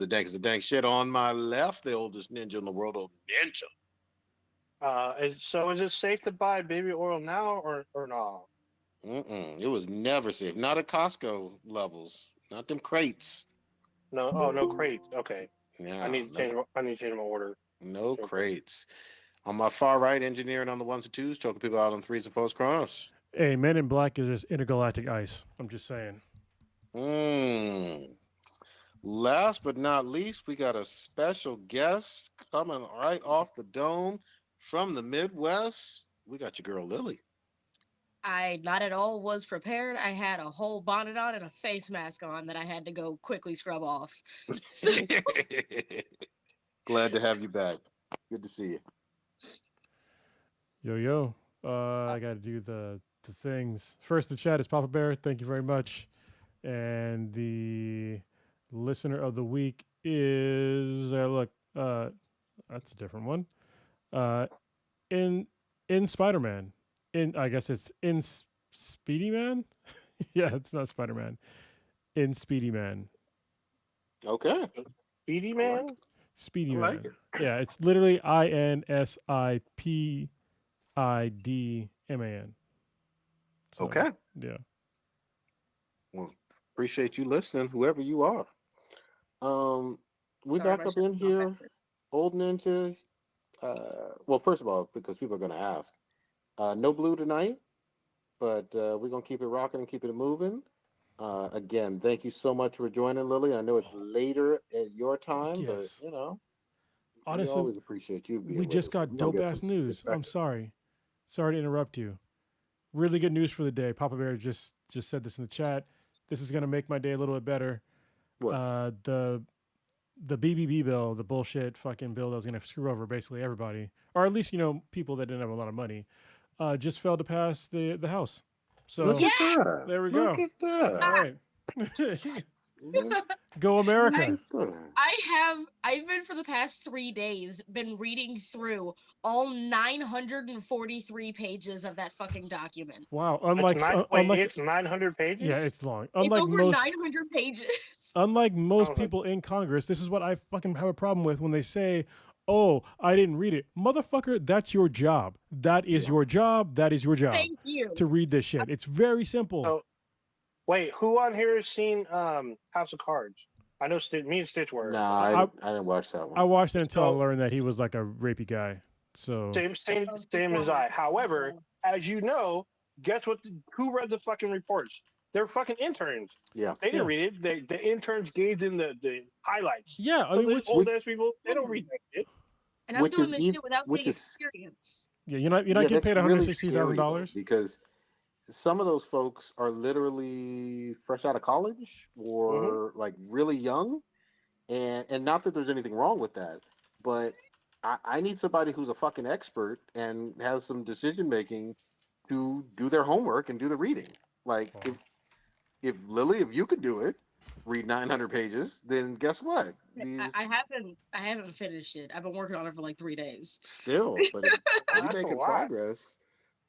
The dank shit on my left, the oldest ninja in the world, old ninja. So is it safe to buy baby oil now or not? It was never safe. Not at Costco levels. Not them crates. No. Oh, no crates. Okay. Yeah, I need to change my order. no Real quick. crates. On my far right, engineering on the ones and twos, choking people out on threes and fours. Chronos. Hey, Men in Black is just intergalactic ice. I'm just saying. Mm. Last but not least, we got a special guest coming right off the dome from the Midwest. We got your girl Lily. I not at all was prepared. I had a whole bonnet on and a face mask on that I had to go quickly scrub off. So, Glad to have you back. Good to see you. Yo. I got to do the things. First, the chat is Papa Bear. Thank you very much. And the listener of the week is that's a different one. In Spider Man. I guess it's in Speedy Man. Yeah, it's not Spider Man. In Speedy Man. Okay. Speedy Man? Speedy I Man. like it. Yeah, it's literally INSIPIDMAN. So, Okay. Yeah. Well, appreciate you listening, whoever you are. We Sorry, back my up shit's in not here, backwards. old ninjas. Well, first of all, because people are going to ask, no blue tonight, but we're going to keep it rocking and keep it moving. Again, thank you so much for joining, Lily. I know it's later at your time, Yes. but we Honestly, always appreciate you being we with just us. We're got gonna dope get ass some news. I'm perspective. sorry. Sorry to interrupt you. Really good news for the day. Papa Bear just said this in the chat. This is gonna make my day a little bit better. What? The BBB bill, the bullshit fucking bill that was gonna screw over basically everybody, or at least people that didn't have a lot of money, just failed to pass the House. So Look at that. there we Look go. at that. All right. Look Go America. at that. I've been for the past 3 days been reading through all 943 pages of that fucking document. Wow. It's 900 pages? Yeah, it's long. It's Unlike over most 900 pages. Unlike most was like- people in Congress, this is what I fucking have a problem with when they say, "Oh, I didn't read it." Motherfucker, that's your job. That is your job. That is your job. Thank you. To read this shit. It's very simple. So, wait, who on here has seen House of Cards? I know me and Stitch were. Nah, I didn't watch that one. I watched it until I So- learned that he was like a rapey guy. So Same as I. However, as you know, guess what? Who read the fucking reports? They're fucking interns. Yeah. They didn't Yeah. read it. The interns gave them the highlights. yeah, I So mean, the which, old ass people, they don't read that shit. And I'm Which doing is this ev- shit without which getting is- experience. yeah, you're not Yeah, getting that's paid really $160,000. scary, though, because some of those folks are literally fresh out of college or like really young, and not that there's anything wrong with that, but I need somebody who's a fucking expert and has some decision making to do their homework and do the reading. Like if Lily, if you could do it, read 900 pages, then guess what? I haven't finished it. I've been working on it for like 3 days. Still, but if you're That's a making lot. progress.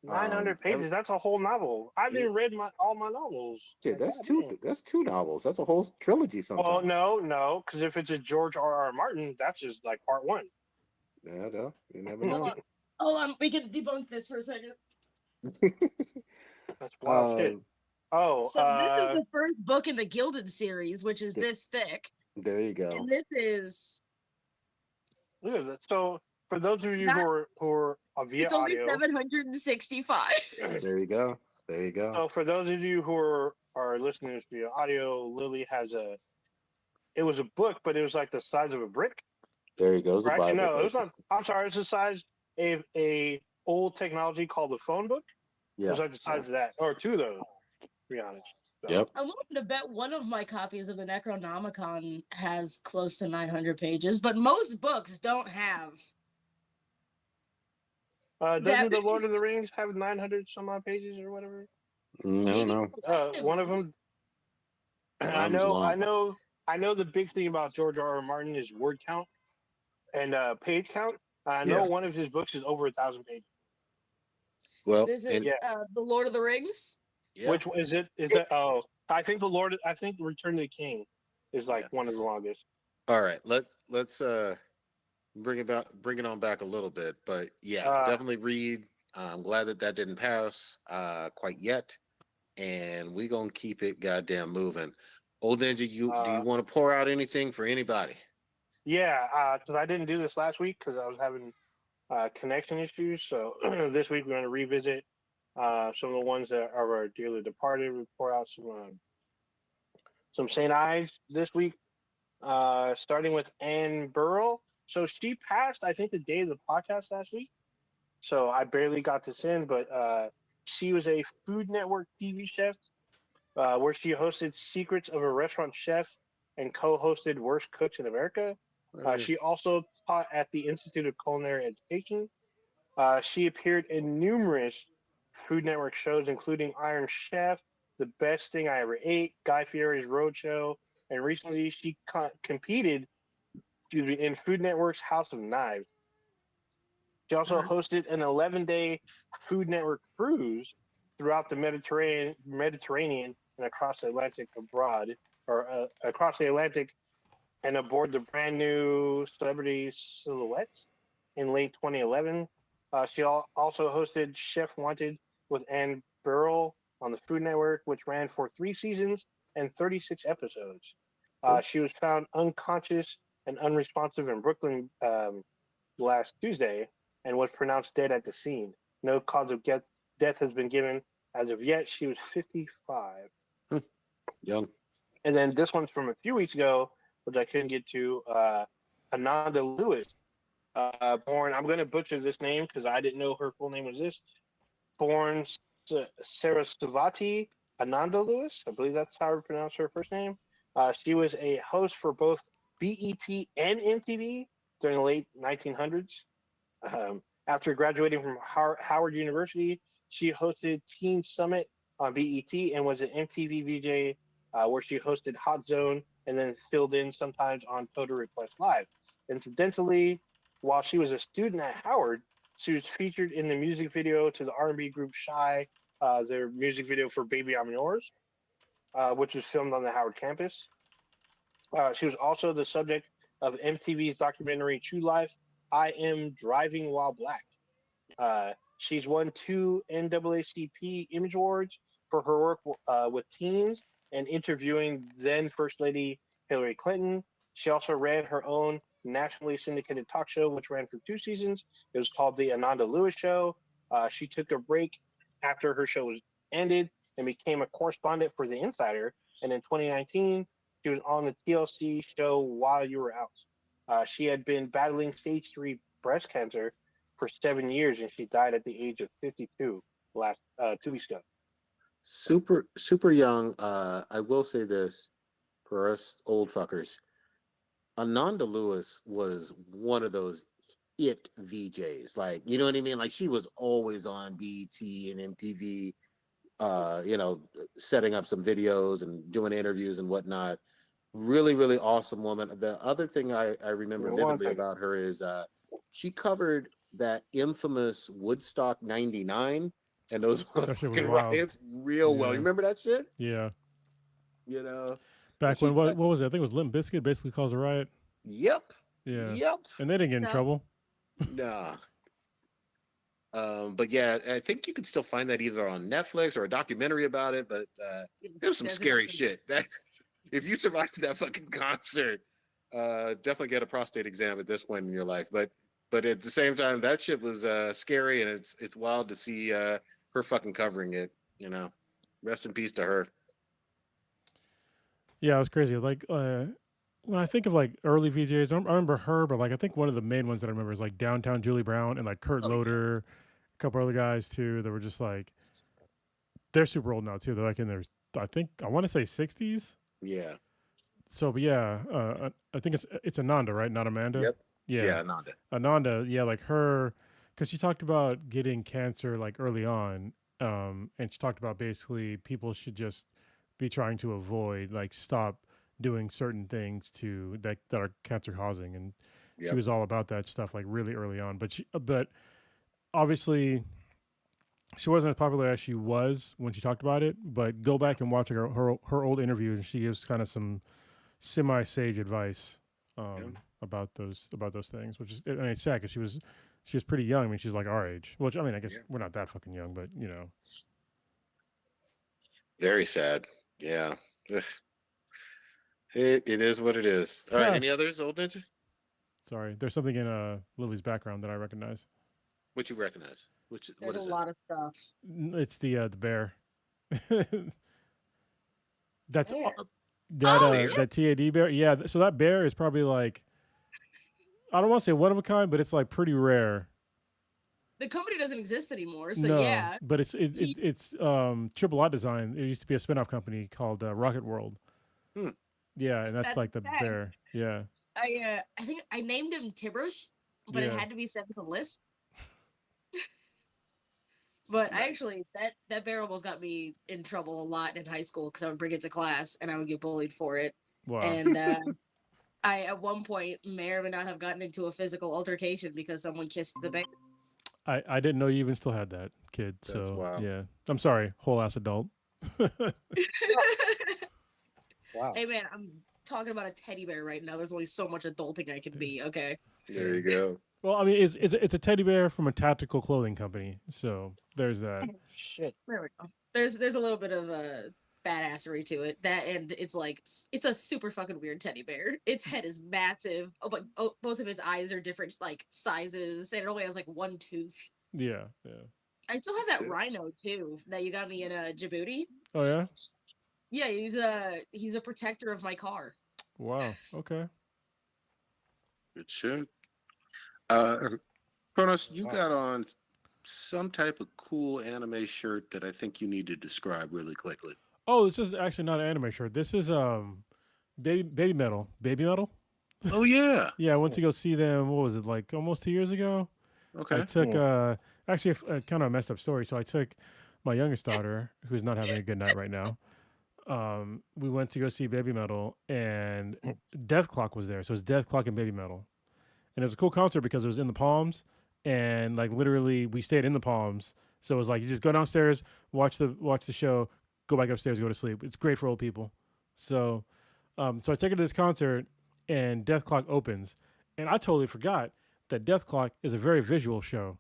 900 pages. That's a whole novel. I didn't read all my novels. Yeah, Like, that's goddamn. That's two novels. That's a whole trilogy sometimes. Well, no, because if it's a George R.R. Martin, that's just like part one. Yeah, no, you never Hold know. on. Hold on. We can debunk this for a second. That's wild shit. Oh, So this is the first book in the Gilded series, which is this thick. There you go. And this is look at that. So for those of you who are via it's only audio, 765. There you go. There you go. so for those of you who are listeners via audio, Lily has it was a book, but it was like the size of a brick. There you go. It's a Actually, Bible. no, it was not. I'm sorry, it's the size of a old technology called the phone book. It was like the size of that, or two of those, to be honest. So. Yep. I'm willing to bet one of my copies of the Necronomicon has close to 900 pages, but most books don't have. Doesn't the Lord of the Rings have 900 some odd pages or whatever? I don't know. One of them. I know the big thing about George R.R. Martin is word count and page count. I know one of his books is over 1,000 pages. Well, This is the Lord of the Rings. yeah. Which is it? Is that? Oh, I think the Return of the King is like one of the longest. All right, let's bring it on back a little bit, but yeah, definitely read. I'm glad that didn't pass quite yet, and we gonna keep it goddamn moving. Old Ninja, do you want to pour out anything for anybody? Yeah, because I didn't do this last week because I was having connection issues. So this week we're going to revisit some of the ones that are our dearly departed. We pour out some St. Ives this week, starting with Anne Burrell. So she passed, I think, the day of the podcast last week. So I barely got this in, but she was a Food Network TV chef where she hosted Secrets of a Restaurant Chef and co-hosted Worst Cooks in America. She also taught at the Institute of Culinary Education. She appeared in numerous Food Network shows, including Iron Chef, The Best Thing I Ever Ate, Guy Fieri's Roadshow, and recently she competed in Food Network's House of Knives. She also hosted an 11-day Food Network cruise throughout the Mediterranean and across the Atlantic abroad, or across the Atlantic and aboard the brand new Celebrity Silhouette in late 2011. She also hosted Chef Wanted with Anne Burrell on the Food Network, which ran for 3 seasons and 36 episodes. She was found unconscious and unresponsive in Brooklyn last Tuesday and was pronounced dead at the scene. No cause of death has been given as of yet. She was 55. Young. And then this one's from a few weeks ago, which I couldn't get to. Ananda Lewis, born, I'm going to butcher this name because I didn't know her full name was this. Born Sarasvati Ananda Lewis, I believe that's how to pronounce her first name. She was a host for both BET and MTV during the late 1900s. After graduating from Howard University, she hosted Teen Summit on BET and was an MTV VJ where she hosted Hot Zone and then filled in sometimes on Total Request Live. Incidentally, while she was a student at Howard, she was featured in the music video to the R&B group Shy, their music video for Baby I'm Yours, which was filmed on the Howard campus. She was also the subject of MTV's documentary True Life, I Am Driving While Black. She's won 2 NAACP Image Awards for her work with teens and interviewing then First Lady Hillary Clinton. She also ran her own nationally syndicated talk show, which ran for 2 seasons. It was called The Ananda Lewis Show. She took a break after her show was ended and became a correspondent for The Insider. And in 2019, she was on the TLC show While You Were Out. She had been battling stage 3 breast cancer for 7 years, and she died at the age of 52 last 2 weeks ago. Super young. I will say this for us old fuckers. Ananda Lewis was one of those it VJs. Like, you know what I mean? Like, she was always on BET and MTV, setting up some videos and doing interviews and whatnot. Really, really awesome woman. The other thing I remember vividly about her is she covered that infamous Woodstock 99 and those fucking riots real well. You remember that shit? Yeah. You know? Back when, what was it? I think it was Limp Bizkit basically caused a riot. Yep. Yeah. Yep. And they didn't get in trouble. Nah. But yeah, I think you can still find that either on Netflix or a documentary about it, but there's some scary shit. That if you survived that fucking concert, definitely get a prostate exam at this point in your life. But at the same time, that shit was scary, and it's wild to see her fucking covering it. You know, rest in peace to her. Yeah, it was crazy. Like when I think of like early VJs, I remember her, but like I think one of the main ones that I remember is like Downtown Julie Brown and like Kurt Loder, a couple other guys too. That were just like they're super old now too. They're like in their I want to say 60s. Yeah. So, but yeah, I think it's Ananda, right? Not Amanda. Yep. Yeah, Ananda. Ananda, yeah, like her, because she talked about getting cancer like early on, and she talked about basically people should just be trying to avoid, like, stop doing certain things that are cancer causing, and she was all about that stuff like really early on. But obviously, she wasn't as popular as she was when she talked about it. But go back and watch her old interviews, and she gives kind of some semi-sage advice about those things, which is, I mean, it's sad because she was pretty young. I mean, she's like our age. Which, I mean, I guess we're not that fucking young, but you know. Very sad. Yeah. Ugh. It is what it is. All right. Any others, old ninjas? Sorry, there's something in Lily's background that I recognize. What you recognize? There's What is a lot of stuff. It's the bear. That's Bear. that TAD bear. Yeah, so that bear is probably like, I don't want to say one of a kind, but it's like pretty rare. The company doesn't exist anymore, so No, yeah. but it's Triple I Design. It used to be a spin-off company called Rocket World. Yeah, and that's like the sad. bear. Yeah. I think I named him Tibbers, but it had to be said with a lisp. But nice. I actually that bear almost got me in trouble a lot in high school because I would bring it to class and I would get bullied for it. Wow. And I at one point may or may not have gotten into a physical altercation because someone kissed the bear. I didn't know you even still had that, kid. That's so wild. Yeah, I'm sorry, whole ass adult. Wow. Hey man, I'm talking about a teddy bear right now. There's only so much adulting I can be. Okay. There you go. Well, I mean, it's a teddy bear from a tactical clothing company, so there's that. Shit. There we go. There's a little bit of badassery to it. That, and it's like it's a super fucking weird teddy bear. Its head is massive. Oh, but both of its eyes are different like sizes, and it only has like one tooth. Yeah. I still have that rhino too that you got me in Djibouti. Oh yeah. Yeah, he's a protector of my car. Wow. Okay. Good shit. Kronos, you got on some type of cool anime shirt that I think you need to describe really quickly. Oh, this is actually not an anime shirt. This is Baby Metal. Baby Metal? Oh yeah. Yeah, I went to go see them, what was it, like almost 2 years ago? Okay. I took actually a kind of a messed up story. So I took my youngest daughter, who's not having a good night right now. We went to go see Baby Metal, and Death Clock was there. So it's Death Clock and Baby Metal. And it was a cool concert because it was in the Palms, and like literally we stayed in the Palms. So it was like you just go downstairs, watch the show, go back upstairs, go to sleep. It's great for old people. So so I take her to this concert, and Death Clock opens, and I totally forgot that Death Clock is a very visual show.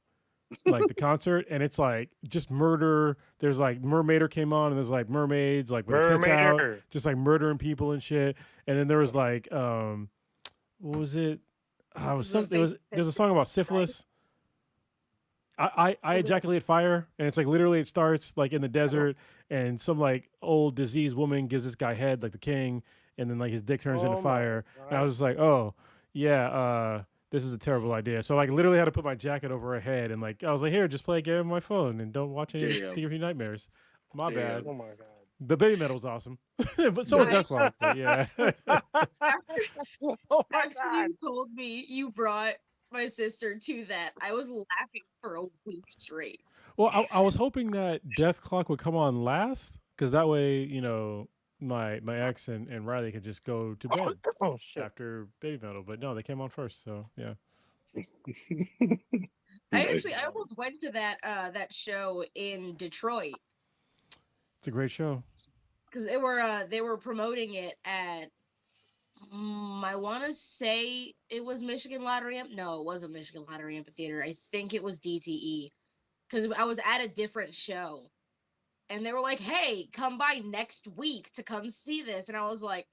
Like the concert, and it's like just murder. There's like Mermaider came on, and there's like mermaids like with their tits out, just like murdering people and shit. And then there was like what was it? There's a song about syphilis. I ejaculate fire, and it's like literally it starts like in the desert, and some like old diseased woman gives this guy head like the king, and then like his dick turns into fire. And I was just like, oh yeah, this is a terrible idea. So like literally had to put my jacket over her head, and like I was like, here, just play a game on my phone and don't watch any give you nightmares. My bad. Oh my god. The Baby Metal was awesome, but so was Death Clock. But yeah. Oh my god! You told me you brought my sister to that. I was laughing for a week straight. Well, I was hoping that Death Clock would come on last, because that way, you know, my ex and Riley could just go to bed after Baby Metal. But no, they came on first, so yeah. I almost went to that show in Detroit. It's a great show. Because they were promoting it at I want to say it was Michigan Lottery. No, it wasn't Michigan Lottery Amphitheater. I think it was DTE. Because I was at a different show, and they were like, "Hey, come by next week to come see this." And I was like,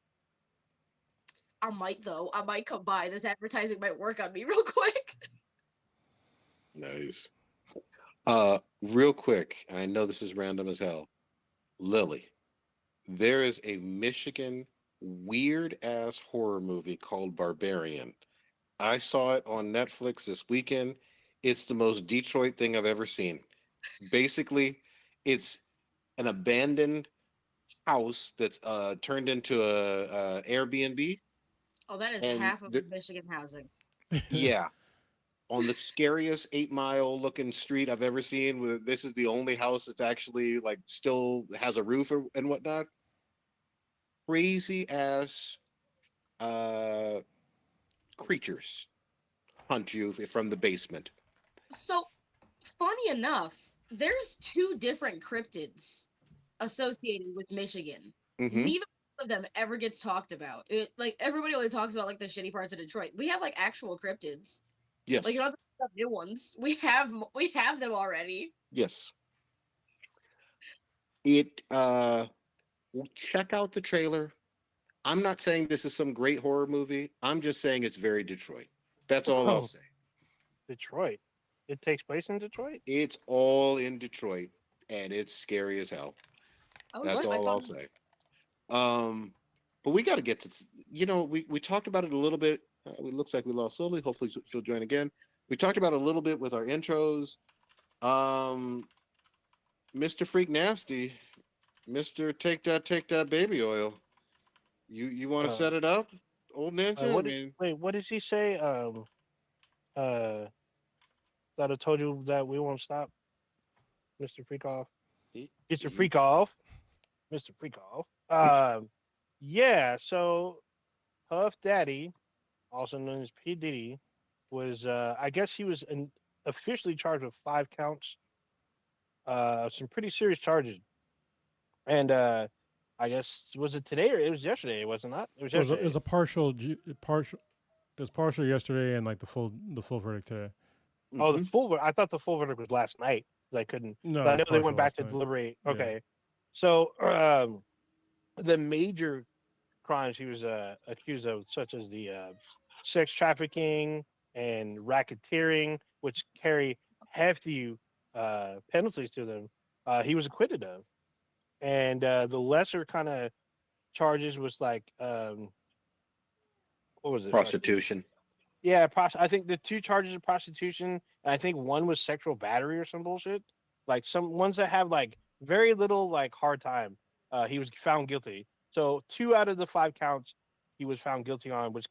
"I might though. I might come by. This advertising might work on me real quick." Nice. Real quick. I know this is random as hell. Lily, there is a Michigan weird ass horror movie called Barbarian. I saw it on Netflix this weekend. It's the most Detroit thing I've ever seen. Basically, it's an abandoned house that's turned into a Airbnb. Oh, that is half of Michigan housing. Yeah. On the scariest 8 Mile looking street I've ever seen. This is the only house that's actually like still has a roof and whatnot. Crazy ass creatures hunt you from the basement. So, funny enough, there's 2 different cryptids associated with Michigan. Mm-hmm. Neither of them ever gets talked about. Like everybody only talks about like the shitty parts of Detroit. We have like actual cryptids. Yes. Like you don't have to have new ones. We have them already. Yes. Check out the trailer. I'm not saying this is some great horror movie. I'm just saying it's very Detroit. That's all I'll say. Detroit. It takes place in Detroit. It's all in Detroit, and it's scary as hell. Oh, That's shit. all I'll say. But we got to get to, we talked about it a little bit. It looks like we lost Sully. Hopefully she'll join again. We talked about it a little bit with our intros. Mr. Freak Nasty, Mr. Take That Baby Oil. You want to set it up, old ninja? What does he say? That I told you that we won't stop, Mr. Freak Off. Get your freak off, Mr. Freak Off. Yeah. So Puff Daddy, also known as P Diddy, was I guess he was officially charged with 5 counts, some pretty serious charges, and I guess was it today or it was yesterday? It was not. It was yesterday. It was a partial. It was partial yesterday, and like the full verdict today. Oh, the full. I thought the full verdict was last night because I couldn't. No, but I know they went back to night. deliberate. Yeah. Okay, so the major crimes he was accused of, such as the sex trafficking and racketeering, which carry hefty penalties to them, he was acquitted of. And the lesser kind of charges was like, what was it? Prostitution. Yeah, I think the 2 charges of prostitution, and I think one was sexual battery or some bullshit. Like some ones that have like very little like hard time. He was found guilty. So 2 out of the 5 counts he was found guilty on was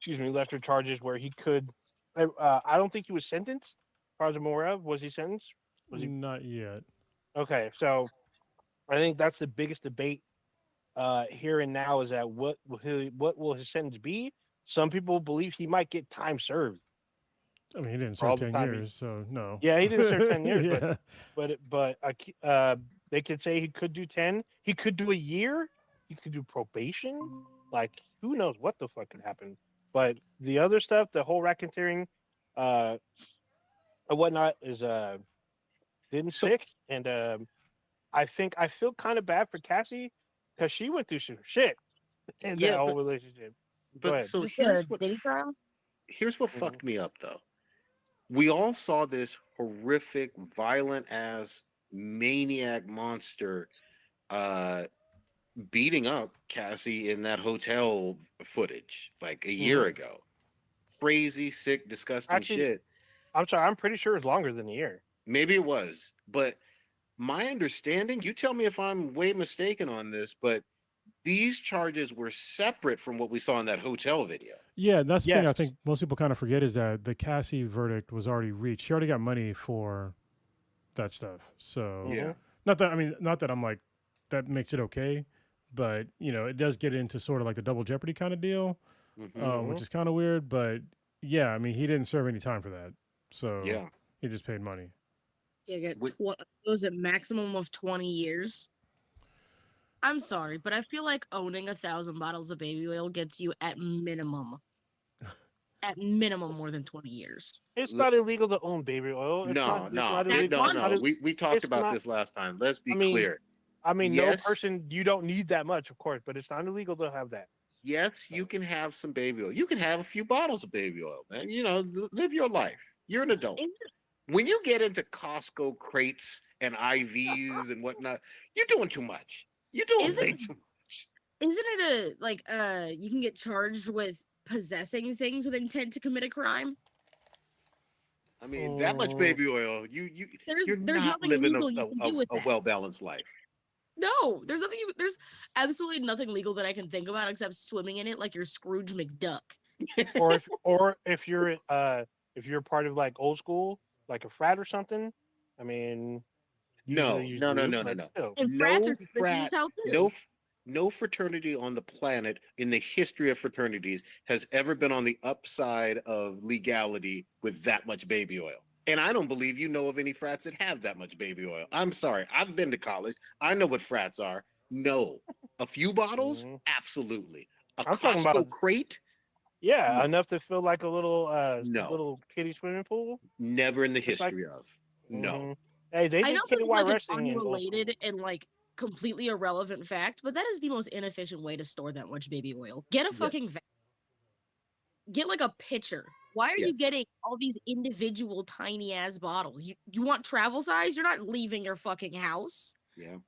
lesser charges where he could. I don't think he was sentenced. As far as I'm aware of, was he sentenced? Was he? Not yet. Okay, so I think that's the biggest debate here and now is that what will his sentence be? Some people believe he might get time served. I mean, he didn't serve 10 years, so no. Yeah, he didn't serve 10 years, yeah. but they could say he could do 10. He could do a year. He could do probation. Like, who knows what the fuck could happen? But the other stuff, the whole racketeering, and whatnot, is didn't stick. And I feel kind of bad for Cassie because she went through some shit in that whole relationship. But so here's what fucked me up though. We all saw this horrific, violent ass maniac monster beating up Cassie in that hotel footage like a year ago. Crazy, sick, disgusting shit. I'm sorry, I'm pretty sure it's longer than a year. Maybe it was, but my understanding, you tell me if I'm way mistaken on this, but these charges were separate from what we saw in that hotel video. Yeah, that's the thing I think most people kind of forget is that the Cassie verdict was already reached. She already got money for that stuff. So not that I'm like, that makes it okay, but it does get into sort of like the double jeopardy kind of deal, which is kind of weird. But yeah, I mean, he didn't serve any time for that. So he just paid money. Yeah, was it maximum of 20 years? I'm sorry, but I feel like owning 1,000 bottles of baby oil gets you at minimum more than 20 years. It's not illegal to own baby oil. No. We talked about this last time. Let's be clear. I mean, no person, you don't need that much, of course, but it's not illegal to have that. Yes, you can have some baby oil. You can have a few bottles of baby oil, man. Live your life. You're an adult. When you get into Costco crates and IVs and whatnot, you're doing too much. You're doing way too much. Isn't it you can get charged with possessing things with intent to commit a crime? I mean, that much baby oil, you're not living a well-balanced life. No, there's absolutely nothing legal that I can think about except swimming in it like you're Scrooge McDuck. or if you're part of like old school, like a frat or something. I mean, no. No fraternity on the planet in the history of fraternities has ever been on the upside of legality with that much baby oil. And I don't believe you know of any frats that have that much baby oil. I'm sorry. I've been to college. I know what frats are. No. A few bottles, Mhm. absolutely. A I'm talking about Costco crate, yeah, no, enough to feel like a no, little kiddie swimming pool. never in the It's like, history of. No. mhm. Hey, they I know did this is KY like an wrestling in old school. unrelated and like completely irrelevant fact, but that is the most inefficient way to store that much baby oil. Get a Yes. fucking get like a pitcher. Why are you Yes. getting all these individual tiny ass bottles? You want travel size? You're not leaving your fucking house. Yeah.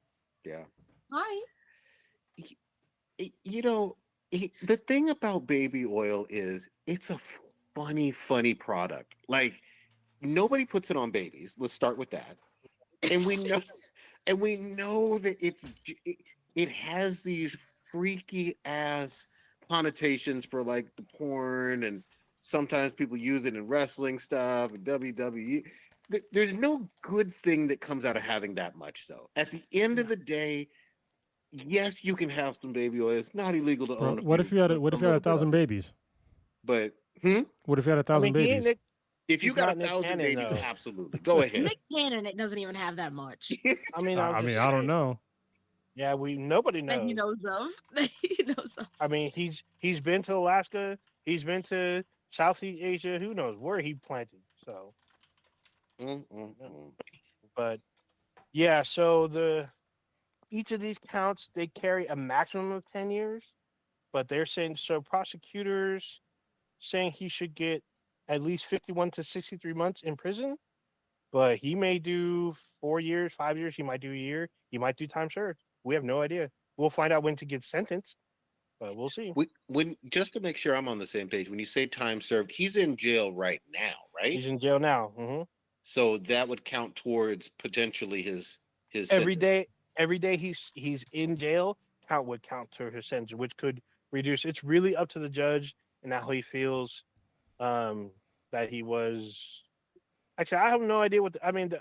Yeah. Hi. You know, the thing about baby oil is it's a funny product. Like nobody puts it on babies. Let's start with that. And we know, and we know that it has these freaky ass connotations for like the porn, and sometimes people use it in wrestling stuff and WWE. There's no good thing that comes out of having that much, though. At the end of the day, yes, you can have some baby oil. It's not illegal to Bro, own what if you had a what if you had little a bit of thousand it. babies? But What if you had a I thousand mean, he ain't babies? Nick. if you He's got not Nick 1,000 Cannon babies, though. absolutely go ahead. Nick Cannon, it doesn't even have that much I mean, I'm I just mean, I don't saying. know. Yeah, nobody that he knows. knows of. That he knows of. I mean, he's been to Alaska. He's been to Southeast Asia. Who knows where he planted? So, yeah. Mm. But yeah, so each of these counts they carry a maximum of 10 years, but they're saying so prosecutors saying he should get at least 51 to 63 months in prison, but he may do 4 years, 5 years, he might do a year, he might do time served. We have no idea. We'll find out when to get sentenced, but we'll see. When just to make sure I'm on the same page, when you say time served, he's in jail right now, right? He's in jail now. So that would count towards potentially his Every sentence. day, every day he's in jail would count to his sentence, which could reduce. It's really up to the judge and how he feels um, that he was. Actually, I have no idea I mean.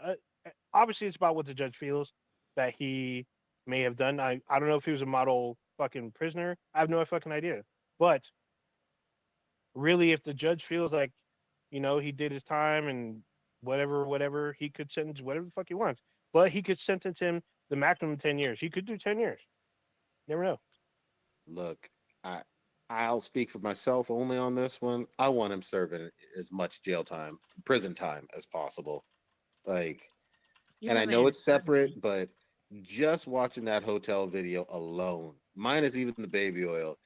Obviously, it's about what the judge feels that he may have done. I don't know if he was a model fucking prisoner. I have no fucking idea. But really, if the judge feels like, he did his time and whatever, he could sentence whatever the fuck he wants. But he could sentence him the maximum 10 years. He could do 10 years. Never know. Look, I I'll speak for myself only on this one. I want him serving as much prison time as possible. Like, You're and the I know man. it's separate, but just watching that hotel video alone, minus even the baby oil,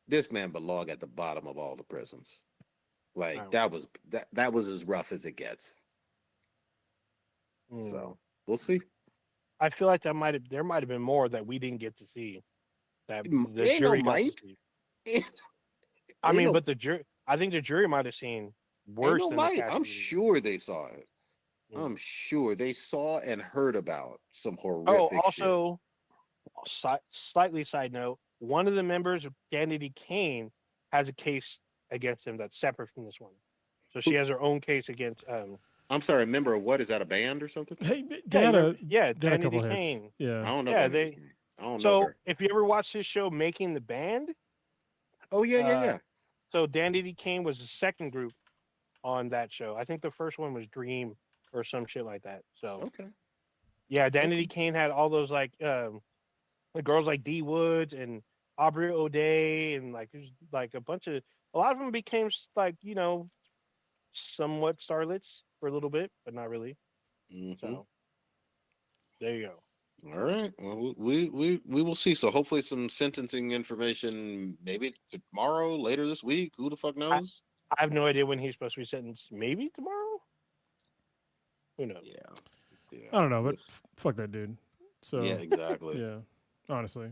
this man belonged at the bottom of all the prisons. Like that was as rough as it gets. So we'll see. I feel like there might have been more that we didn't get to see. That the Ain't no jury got to might. see. I mean, but I think the jury might have seen Ain't worse no than the might. cast. I'm sure they saw it. I'm sure they saw and heard about some horrific also, slightly side note, one of the members of Kennedy Kane has a case against him that's separate from this one. So she shit. has her own case against I'm sorry, member of what? Is that a band or something? Hey, they had a Danity couple hits. Kane. Yeah. I don't know. Yeah, I don't know so her. if you ever watched his show Making the Band, Oh yeah. so Danity Kane was the second group on that show. I think the first one was Dream or some shit like that. So Okay. yeah, Danity Kane had all those like the girls like D Woods and Aubrey O'Day and like there's like a lot of them became like somewhat starlets for a little bit, but not really. Mm-hmm. So there you go. All right. Well, we will see. So hopefully some sentencing information maybe tomorrow, later this week. Who the fuck knows? I have no idea when he's supposed to be sentenced. Maybe tomorrow. Who knows? Yeah. I don't know, but fuck that dude. So yeah, exactly. Yeah, honestly,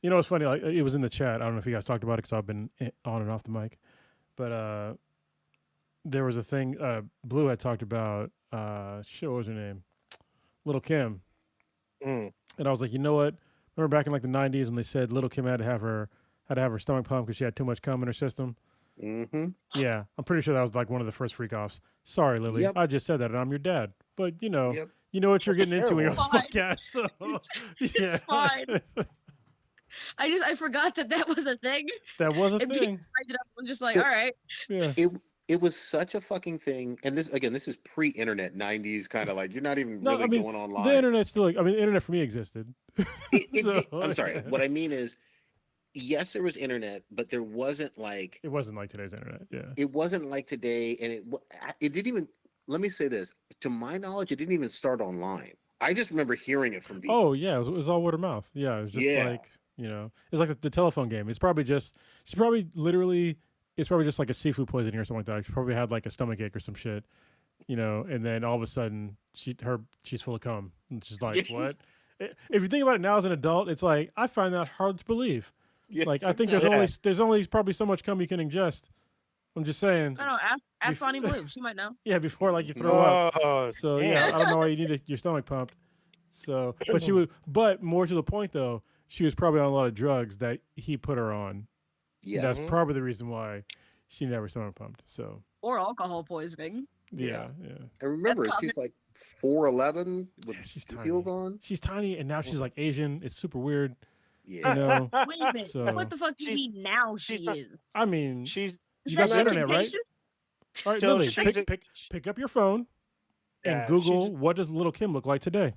you know, it's funny. Like it was in the chat. I don't know if you guys talked about it because I've been on and off the mic, but there was a thing. Blue had talked about. Shit, what was her name? Little Kim. Mm. And I was like, you know what? Remember back in like the '90s when they said Little Kim had to have her stomach pumped because she had too much cum in her system. Mm-hmm. Yeah, I'm pretty sure that was like one of the first freak offs. Sorry, Lily. Yep. I just said that, and I'm your dad. But you know, Yep. you know what you're getting into when you're on this Fine. podcast. So It's fine. I forgot that was a thing. That was a And thing. I was just like, all right. Yeah. it was such a fucking thing. And this is pre-internet 90s kind of like you're not even No, really I mean going the online. internet's still. Like, I mean, the internet for me existed. I'm sorry. What I mean is, yes, there was internet, but there wasn't like it wasn't like today's internet. Yeah. it wasn't like today, and it didn't even. Let me say this: to my knowledge, it didn't even start online. I just remember hearing it from people. Oh yeah, it was all word of mouth. Yeah, it was just Yeah. like it's like the telephone game. It's probably just she probably literally it's probably just like a seafood poisoning or something like that. She probably had like a stomach ache or some shit, and then all of a sudden she's full of cum. And she's like, what? If you think about it now as an adult, it's like I find that hard to believe. Yes, Like I think exactly. there's only probably so much cum you can ingest. I'm just saying. I don't know. Ask Bonnie Blue. She might know. Yeah, before like you throw up. Oh, So damn. yeah, I don't know why you need your stomach pumped. So, but more to the point though, she was probably on a lot of drugs that he put her on. Yes. That's probably the reason why she never stomach pumped. So, Or alcohol poisoning. yeah. And remember, she's like 4'11" with She's heels tiny. on. She's tiny, and now she's like Asian. It's super weird. Yeah. Wait a minute. So- What the fuck do you mean now she she's not- is? I mean, She's you Is got that the shit internet, right? contagious? All right, So Lily, she's pick up your phone and Yeah, Google she's- what does little Kim look like today.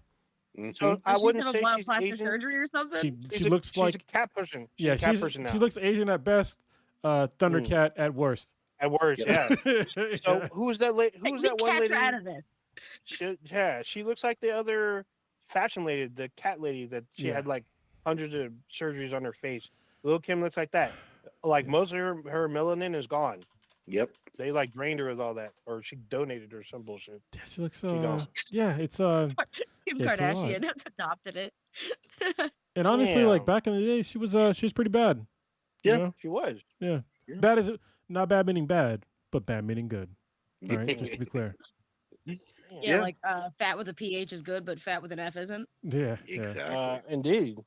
so I Is she wouldn't gonna say want she's plastic Asian. surgery or something? She looks she's like a cat person. She's yeah, a cat person now. she looks Asian at best, Thundercat at worst. At worst, yeah. So who's that lady? Who's that one Cats lady? are out of this. She looks like the other fashion lady, the cat lady that she Yeah. had like hundreds of surgeries on her face. Lil Kim looks like that. Like most of her melanin is gone. Yep. They like drained her with all that, or she donated or some bullshit. Yeah, she looks gone. yeah, it's Kim It's a lot. Kardashian adopted it. and honestly like Damn. back in the day she was pretty bad. you Yeah. know? She was. Yeah. Yeah. Bad is not bad meaning bad, but bad meaning good. All right, just to be clear. Yeah, Yeah. like fat with a PH is good, but fat with an F isn't. Yeah. Exactly. Indeed.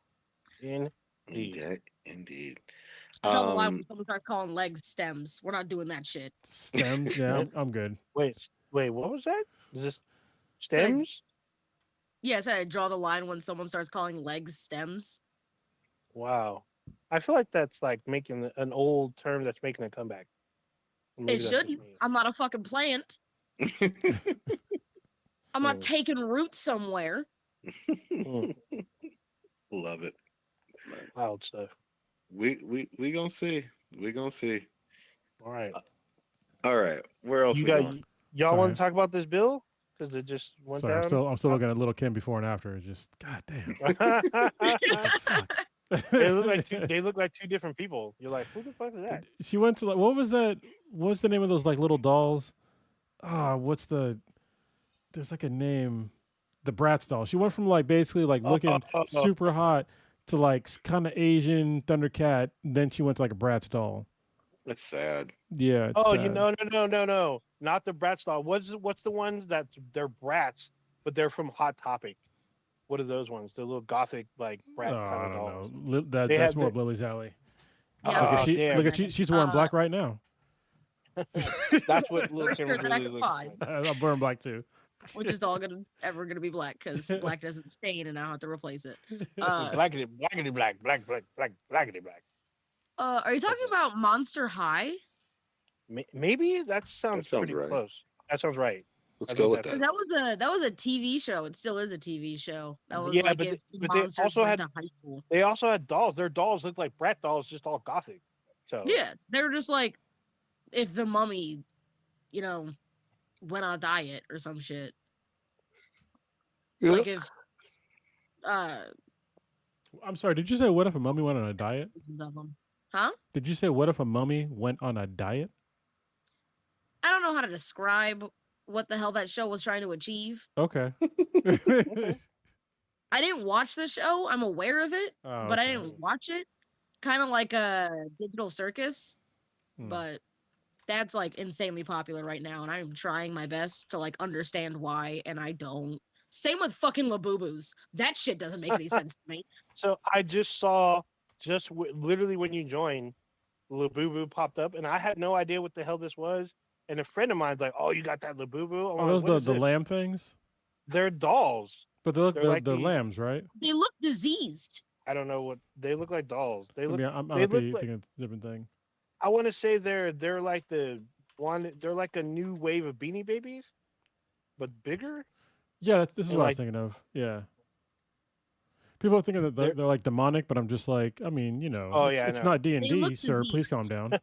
Indeed. Tell the lie when someone starts calling legs stems. We're not doing that shit. Stems, yeah, I'm good. Wait, what was that? Is this Said I- stems? Yes, I draw the line when someone starts calling legs stems. Wow. I feel like that's like making an old term that's making a comeback. Or maybe It that's just shouldn't. me. I'm not a fucking plant. I'm not Mm. taking root somewhere. Love it. Wild stuff. We gonna see. We gonna see. All right. All right. Where else You we got going? y'all want Sorry. to talk about this bill? Because it just went Sorry, down. I'm still looking at little Kim before and after. It's just god damn. they look like two different people. You're like, who the fuck is that? She went to like what was that? What's the name of those like little dolls? There's like a name. The Bratz doll. She went from like basically like looking super hot to like kind of Asian Thundercat. Then she went to like a Bratz doll. That's sad. Yeah. It's Oh, sad. no, not the Bratz doll. What's the ones that they're brats, but they're from Hot Topic? What are those ones? The little gothic like brat Oh, kind I of don't dolls. know. That's have more the- up Lily's alley. Yeah, Look Oh, at she. damn. Look at she's wearing black right now. That's what Lil Kim Sure, then I really could looks find. like. I'm wearing black too. Which is all ever gonna be black because black doesn't stain and I don't have to replace it. Blackity black. Are you talking about Monster High? Maybe that sounds sounds pretty right. close. That sounds right. Let's I go think with that's- that. That was a TV show. It still is a TV show. That was Yeah, like but if they monsters also went had- to high school. They also had dolls. Their dolls look like brat dolls, just all gothic. So Yeah, they were just like if the mummy, went on a diet or some shit. Like if I'm sorry. Did you say what if a mummy went on a diet? of them. Huh? Did you say what if a mummy went on a diet? I don't know how to describe what the hell that show was trying to achieve. Okay. I didn't watch the show. I'm aware of it, Oh, but I okay. didn't watch it. Kind of like a Digital Circus, Hmm. but that's like insanely popular right now, and I'm trying my best to like understand why, and I don't. Same with fucking Labubus. That shit doesn't make any sense to me. So I just saw literally when you joined, Labubu popped up, and I had no idea what the hell this was. And a friend of mine's like, "Oh, you got that Labubu?" I'm Are like, those "What is the this?" lamb things? They're dolls. But they look They're like the these- lambs, right? They look diseased. I don't know what they look like. Dolls. They I look. mean, I they might be look like- thinking a different thing. I want to say they're like the They're like a new wave of Beanie Babies, but bigger. Yeah, this is And what I like was thinking of. Yeah. People are thinking that they're they're like demonic, but I'm just like, I mean, oh yeah, I it's know. not D and They look D, sir. Please calm diseased. down.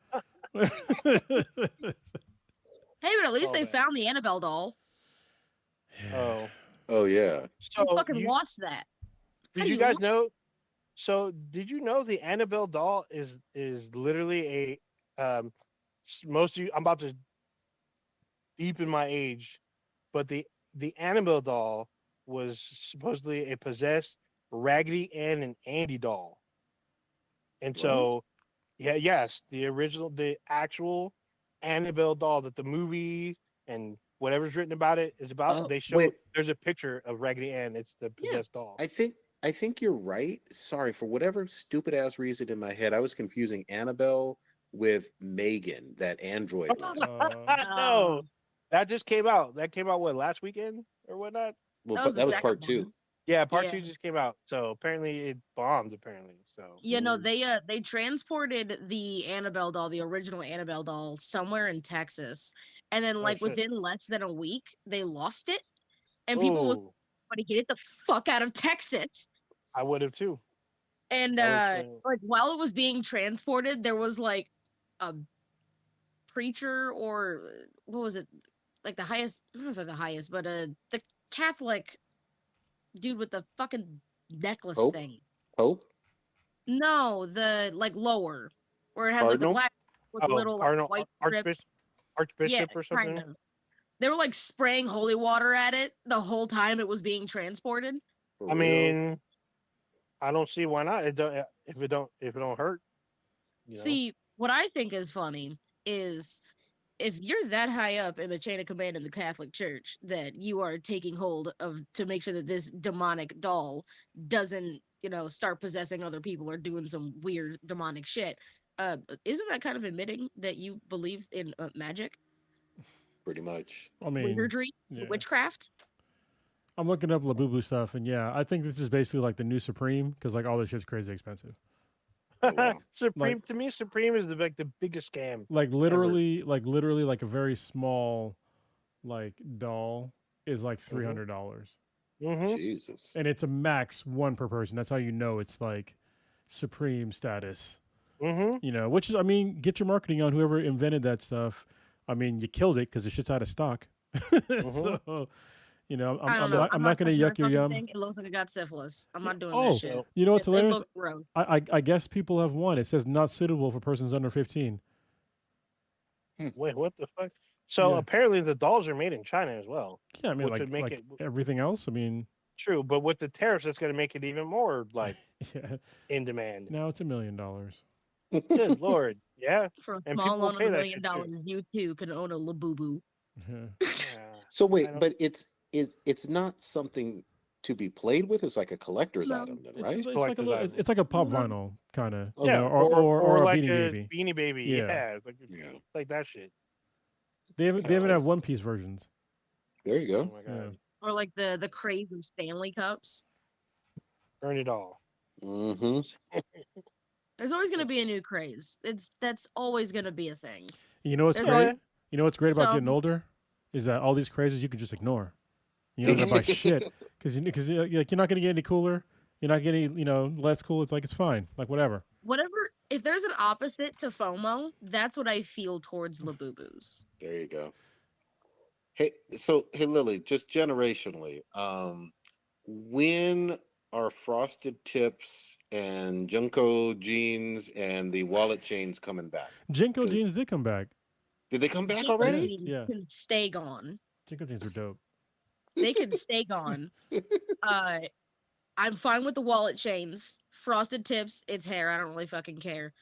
Hey, but at least Oh they man. found the Annabelle doll. Oh. Oh yeah. Who So fucking lost that? How did do you you guys look? know? So did you know the Annabelle doll is literally a most of you I'm about to deepen my age, but the Annabelle doll was supposedly a possessed Raggedy Ann and Andy doll. And What? so yes, the actual Annabelle doll that the movie and whatever's written about it is about. They show Wait. there's a picture of Raggedy Ann. It's the Yeah. possessed doll. I think you're right. Sorry, for whatever stupid ass reason in my head, I was confusing Annabelle with Megan, that android one. No, that just came out. That came out what, last weekend or whatnot? Well, That but was the that was second part one. 2. Yeah, part Yeah. 2 just came out. So apparently it bombed. Apparently, so You know, they transported the Annabelle doll, the original Annabelle doll, somewhere in Texas, and then like shit. within less than a week, they lost it, and people was Oh, to get it the fuck out of Texas. I would have too. And like while it was being transported, there was like a preacher or what was it? Like the highest, not the highest, but the Catholic dude with the fucking necklace Pope? thing. Pope? No, the like lower, where it has like the Cardinal? black with little like Cardinal white strip. Archbishop Yeah, or something. kind of. They were like spraying holy water at it the whole time it was being transported. For I real? mean, I don't see why not. It don't if it don't hurt. You know? See, what I think is funny is if you're that high up in the chain of command in the Catholic Church that you are taking hold of to make sure that this demonic doll doesn't, start possessing other people or doing some weird demonic shit. Isn't that kind of admitting that you believe in magic, Pretty much. I mean, wizardry, yeah. witchcraft? I'm looking up Labubu stuff, and yeah, I think this is basically like the new Supreme because like all this shit's crazy expensive. Oh, wow. Supreme to me, Supreme is the biggest scam. Like literally, like a very small, like doll is like $300, Mm-hmm. Jesus. and it's a max one per person. That's how you know it's like Supreme status. Mm-hmm. Which is, I mean, get your marketing on whoever invented that stuff. I mean, you killed it because the shit's out of stock. So, I'm not going to yuck your yum. It looks like I got syphilis. I'm not doing Oh, that shit. you know what's It hilarious? looks gross. I guess people have won. It says not suitable for persons under 15. Wait, what the fuck? So Yeah. apparently the dolls are made in China as well. Yeah, I mean, Which would make it everything else. I mean, true, but with the tariffs, it's going to make it even more like yeah. in demand. Now it's $1 million. Good lord, yeah. For a And small people will loan of pay $1 that million, shit too. you too can own a Labubu. Yeah. So wait, I don't- but it's not something to be played with. It's like a collector's No. item, then, It's, right? it's like a Collector's little, item. it's like a pop No. vinyl kind of. Okay. Or a like Beanie a Baby. Beanie Baby. Yeah. Yeah, it's like Yeah. it's like that shit. They even have One Piece versions. There you Oh go. my god, Or like the craze of Stanley Cups. earn it all. Mm-hmm. There's always going to be a new craze. That's always going to be a thing. You know what's There's great? always- You know what's great about getting some- older is that all these crazes you can just ignore. You don't gotta buy shit because you're not gonna get any cooler. You're not getting less cool. It's like it's fine. Like whatever. Whatever. If there's an opposite to FOMO, that's what I feel towards Labubus. There you go. Hey, Lily, just generationally, when are Frosted Tips and Junko jeans and the wallet chains coming back? Jinko 'Cause- jeans did come back. Did they come back Jinko already? jeans Yeah. can stay gone. Jinko jeans are dope. They can stay gone. I'm fine with the wallet chains. Frosted Tips, it's hair. I don't really fucking care.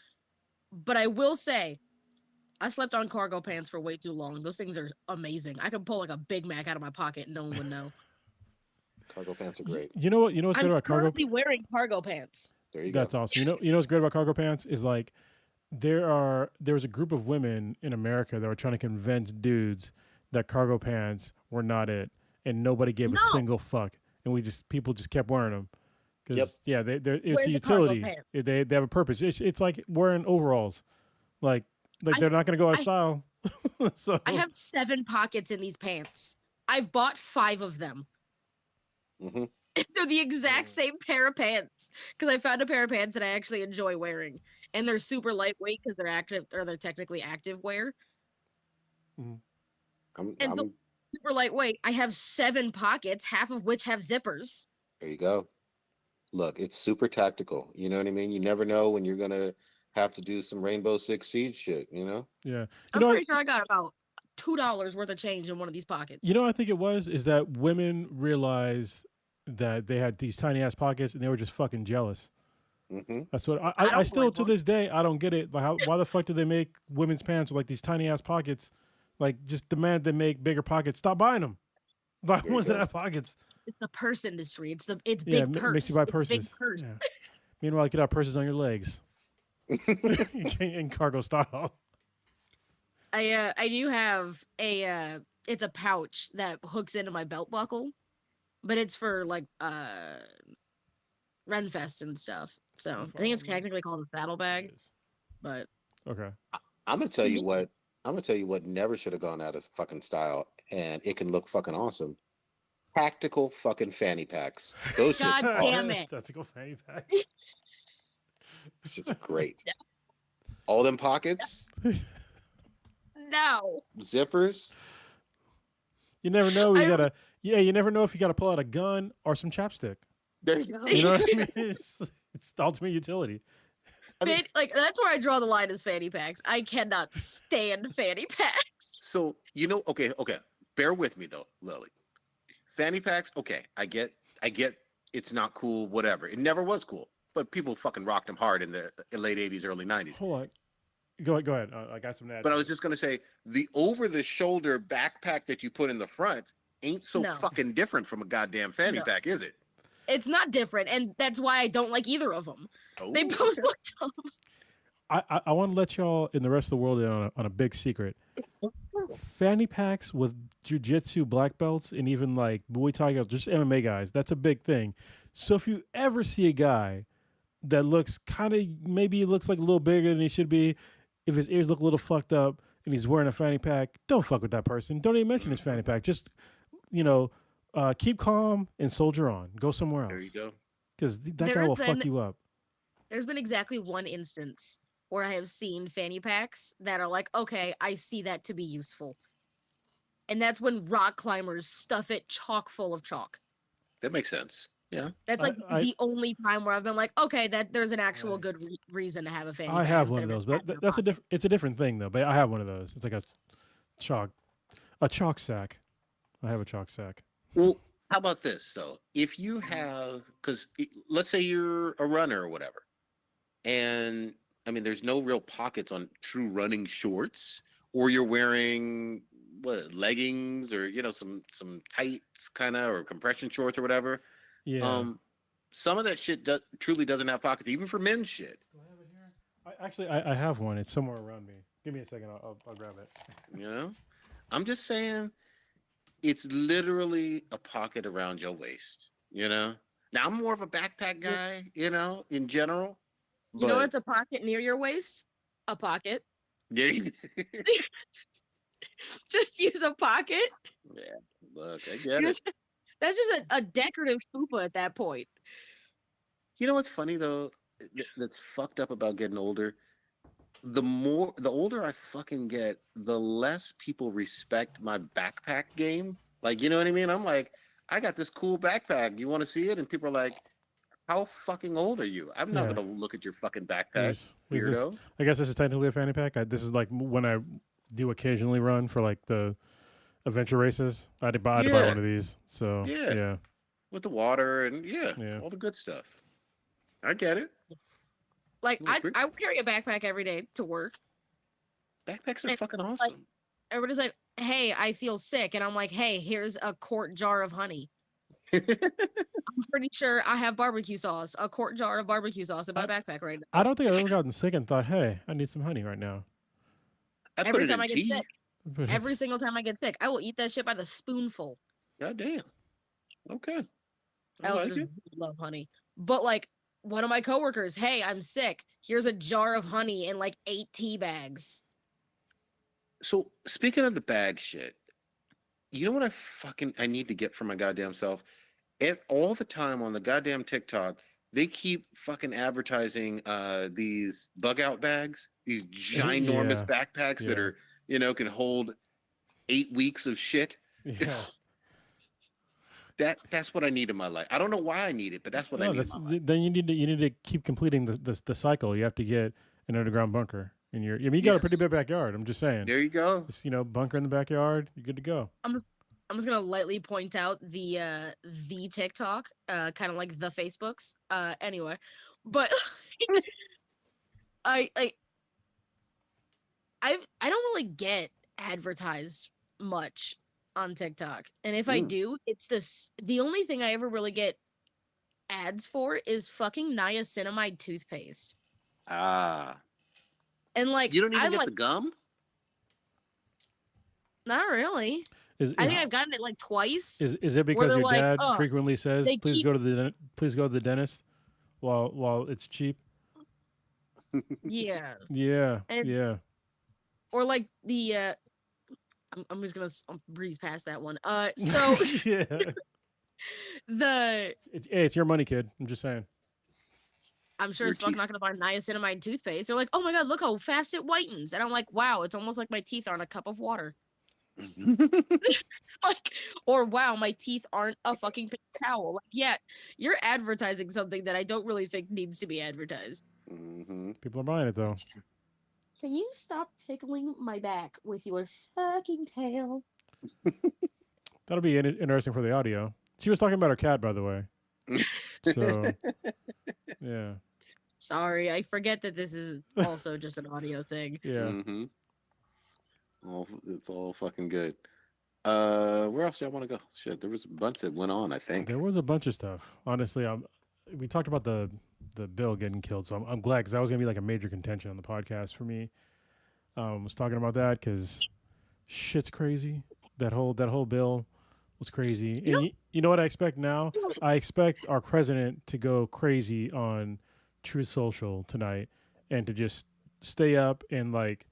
But I will say, I slept on cargo pants for way too long. Those things are amazing. I could pull like a Big Mac out of my pocket and no one would know. Cargo pants are great. You know what's great I'm about cargo? currently wearing cargo pants. There you That's go. awesome. You know what's great about cargo pants is like there's a group of women in America that were trying to convince dudes that cargo pants were not it, and nobody gave a No. single fuck, and people just kept wearing them. Because Yep. it's Wear a the cargo utility. pants. They have a purpose. It's like wearing overalls. Like I- they're not gonna go out of I- style. So I have 7 pockets in these pants. I've bought 5 of them. Mhm. They're the exact same pair of pants because I found a pair of pants that I actually enjoy wearing, and they're super lightweight because they're active, or they're technically active wear. Mhm. And I'm super lightweight. I have 7 pockets, half of which have zippers. there you go. Look, it's super tactical. You know what I mean? You never know when you're gonna have to do some Rainbow Six Siege shit, you know? Yeah. You I'm know, pretty sure I got about $2 worth of change in one of these pockets. you know, I think it was is that women realized that they had these tiny ass pockets and they were just fucking jealous. Mm-hmm. That's what I I don't still blame to them. this day I don't get it. Like, why the fuck do they make women's pants with like these tiny ass pockets? Like, just demand they make bigger pockets. Stop buying them. Buy There you ones that go. have pockets. It's the purse industry. It's Yeah, big purse. makes you buy It's big purses. purse. Yeah. Meanwhile, you could have purses on your legs in cargo style. I do have a it's a pouch that hooks into my belt buckle, but it's for like Renfest and stuff. So I think it's technically called a saddlebag, but Okay. I'm gonna tell you what. I'm gonna tell you what never should have gone out of fucking style, and it can look fucking awesome. Tactical fucking fanny packs. Those shits God are damn awesome. it. Tactical fanny pack. Shit's great. All them pockets, No. zippers. You never know. You I- gotta. Yeah, you never know if you gotta pull out a gun or some chapstick. There you go. You know what I mean? It's the ultimate utility. I mean, Like that's where I draw the line is fanny packs. I cannot stand fanny packs. so okay. Bear with me though, Lily. Fanny packs, okay. I get it's not cool, whatever. It never was cool. But people fucking rocked them hard in the late 80s, early 90s. Hold on. Go ahead. I got some. But I was just gonna say the over-the-shoulder backpack that you put in the front ain't so No. fucking different from a goddamn fanny No. pack, is it? It's not different, and that's why I don't like either of them. They Oh, both okay. look dumb. I want to let y'all in the rest of the world in on a big secret. Fanny packs with jujitsu black belts and even like Muay Thai guys, just MMA guys. That's a big thing. So if you ever see a guy that looks maybe he looks like a little bigger than he should be, if his ears look a little fucked up and he's wearing a fanny pack, don't fuck with that person. Don't even mention his fanny pack. Just keep calm and soldier on. Go somewhere There you else go. because that guy There's will fuck been- you up. There's been exactly one instance where I have seen fanny packs that are like, okay, I see that to be useful. And that's when rock climbers stuff it chock full of chalk. That makes sense. Yeah. That's like I- the only time where I've been like, okay, that there's an actual Right. good reason to have a fanny I pack. have one instead of those, it but sat in your that's pocket. it's a different thing though. But I have one of those. It's like a chalk sack. I have a chalk sack. Well, how about this though? If you have, because let's say you're a runner or whatever, and I mean, there's no real pockets on true running shorts, or you're wearing leggings or some tights kind of or compression shorts or whatever. Yeah. Some of that shit truly doesn't have pockets, even for men's shit. Do I have it here? I have one. It's somewhere around me. Give me a second. I'll grab it. You know, I'm just saying, it's literally a pocket around your waist. Now I'm more of a backpack guy. In general. You know what's a pocket near your waist? A pocket. Yeah. Just use a pocket. Yeah. Look, I get it. That's just a decorative fupa at that point. You know what's funny though? That's fucked up about getting older. The older I fucking get, the less people respect my backpack game. Like, you know what I mean? I'm like, I got this cool backpack. You want to see it? And people are like, how fucking old are you? I'm not Yeah. gonna look at your fucking backpack, Here's this. weirdo. I guess this is technically a fanny pack. This is like when I do occasionally run for like the adventure races. I had to buy Yeah. one of these. So Yeah. With the water and Yeah. all the good stuff. I get it. Like Yeah, great. I carry a backpack every day to work. Backpacks are And, fucking like, awesome. Everybody's like, "Hey, I feel sick," and I'm like, "Hey, here's a quart jar of honey." I'm pretty sure I have barbecue sauce, a quart jar of barbecue sauce in my backpack right now. I don't think I've ever gotten sick and thought, hey, I need some honey right now. I put Every it time in I get tea. sick, But every single time I get sick, I will eat that shit by the spoonful. God damn. Okay. I I also like just it. love honey. But like one of my coworkers, hey, I'm sick. Here's a jar of honey and like 8 tea bags. So speaking of the bag shit, you know what I need to get for my goddamn self? All the time on the goddamn TikTok, they keep fucking advertising these bug out bags, these ginormous Yeah. backpacks that Yeah. are, can hold 8 weeks of shit. Yeah. That's what I need in my life. I don't know why I need it, but that's what I No, need in that's my life. then you need to keep completing the cycle. You have to get an underground bunker in your. I mean, you got a pretty Yes. big backyard. I'm just saying. There you go. Just bunker in the backyard. You're good to go. I'm just gonna lightly point out the TikTok, kind of like the Facebooks. Anyway, but I I don't really get advertised much on TikTok, and if I Mm. do, it's the only thing I ever really get ads for is fucking niacinamide toothpaste, Ah. and like You don't even I'm get like, the gum? not really. Is I is, think I've gotten it like twice. is it where because they're your like, dad oh, frequently says, they "Please keep go to the dentist," while it's cheap? yeah, Yeah. and Yeah. or like the I'm just gonna breeze past that one. So Yeah. the Hey, it's your money, kid. I'm just saying. I'm sure Your as fuck teeth. not gonna buy niacinamide toothpaste. They're like, oh my god, look how fast it whitens, and I'm like, wow, it's almost like my teeth are in a cup of water. Like, or wow, my teeth aren't a fucking paper towel. Like, yeah, you're advertising something that I don't really think needs to be advertised. Mm-hmm. People are buying it though. Can you stop tickling my back with your fucking tail? That'll be interesting for the audio. She was talking about her cat, by the way. So yeah. Sorry, I forget that this is also just an audio thing. Yeah. Mm-hmm. It's all fucking good. Where else do y'all want to go? Shit, there was a bunch that went on, I think. There was a bunch of stuff. Honestly, we talked about the bill getting killed, so I'm glad because that was gonna be like a major contention on the podcast for me. Was talking about that because shit's crazy. That whole bill was crazy. You And you know what I expect now? I expect our president to go crazy on Truth Social tonight and to just stay up and like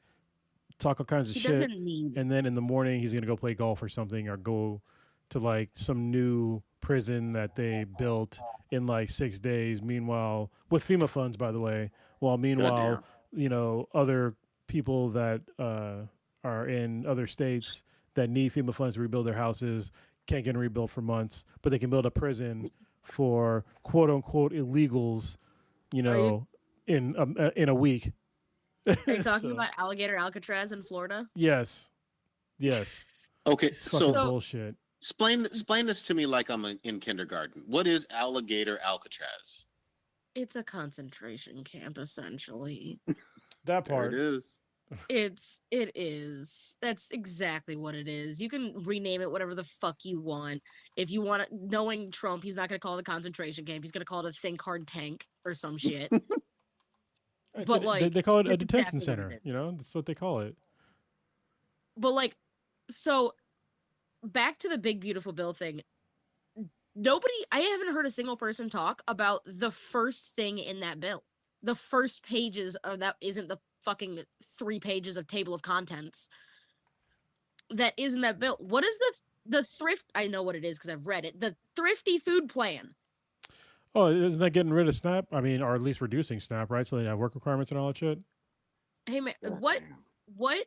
talk all kinds of he shit. doesn't need. And then in the morning he's gonna go play golf or something or go to like some new prison that they built in like 6 days. Meanwhile, with FEMA funds, by the way. While meanwhile, Goddamn. other people that are in other states that need FEMA funds to rebuild their houses can't get rebuilt for months, but they can build a prison for quote unquote illegals. In a week. Are you talking So, about alligator Alcatraz in Florida? yes. Okay, It's fucking so bullshit. explain this to me like I'm in kindergarten. What is alligator Alcatraz? It's a concentration camp, essentially. That There part. it is. It is. That's exactly what it is. You can rename it whatever the fuck you want. If you want it, knowing Trump, he's not gonna call it a concentration camp. He's gonna call it a think hard tank or some shit. But like, they call it a that's detention exactly what it center. is. That's what they call it. But like, so back to the big beautiful bill thing. I haven't heard a single person talk about the first thing in that bill. The first pages of that isn't the fucking 3 pages of table of contents that is in that bill. What is the thrift? I know what it is because I've read it. The thrifty food plan. Oh, isn't that getting rid of SNAP? I mean, or at least reducing SNAP, right? So they have work requirements and all that shit. Hey man, Goddamn. what?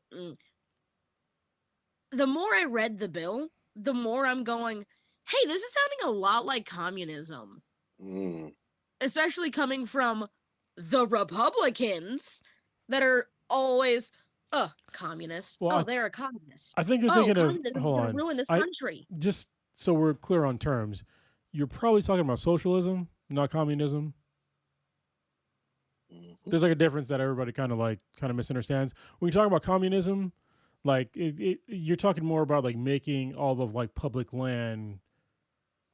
The more I read the bill, the more I'm going, hey, this is sounding a lot like communism. Mm. Especially coming from the Republicans that are always, communist. Well, They're a communist. I think you're thinking of. Communism is Hold gonna on. ruin this country. Just so we're clear on terms, you're probably talking about socialism, not communism. Mhm. There's like a difference that everybody kind of misunderstands. When you talk about communism, like you're talking more about like making all of like public land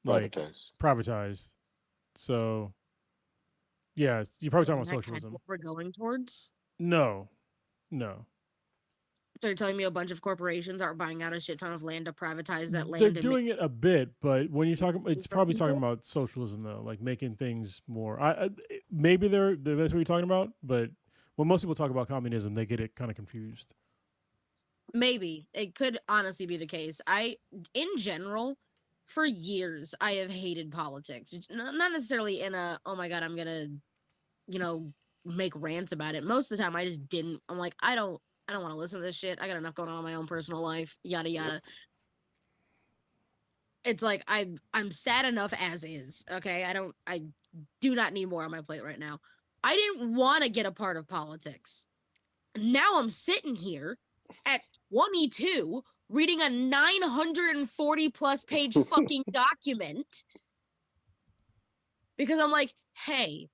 like privatized. So yeah, you're probably talking about Isn't that kind of socialism. what we're going towards? No. So you're telling me a bunch of corporations are buying out a shit ton of land to privatize that land? They're and doing it a bit, but when you're talking, it's for probably people? talking about socialism though, like making things more. Maybe that's what you're talking about, but when most people talk about communism, they get it kind of confused. Maybe it could honestly be the case. In general, for years, I have hated politics. Not necessarily in a, oh my God, I'm gonna, you know, make rants about it. Most of the time, I just didn't. I'm like, I don't want to listen to this shit. I got enough going on in my own personal life. Yada yada. Yep. It's like I'm sad enough as is. Okay, I do not need more on my plate right now. I didn't want to get a part of politics. Now I'm sitting here at 22 reading a 940 plus page fucking document because I'm like, hey,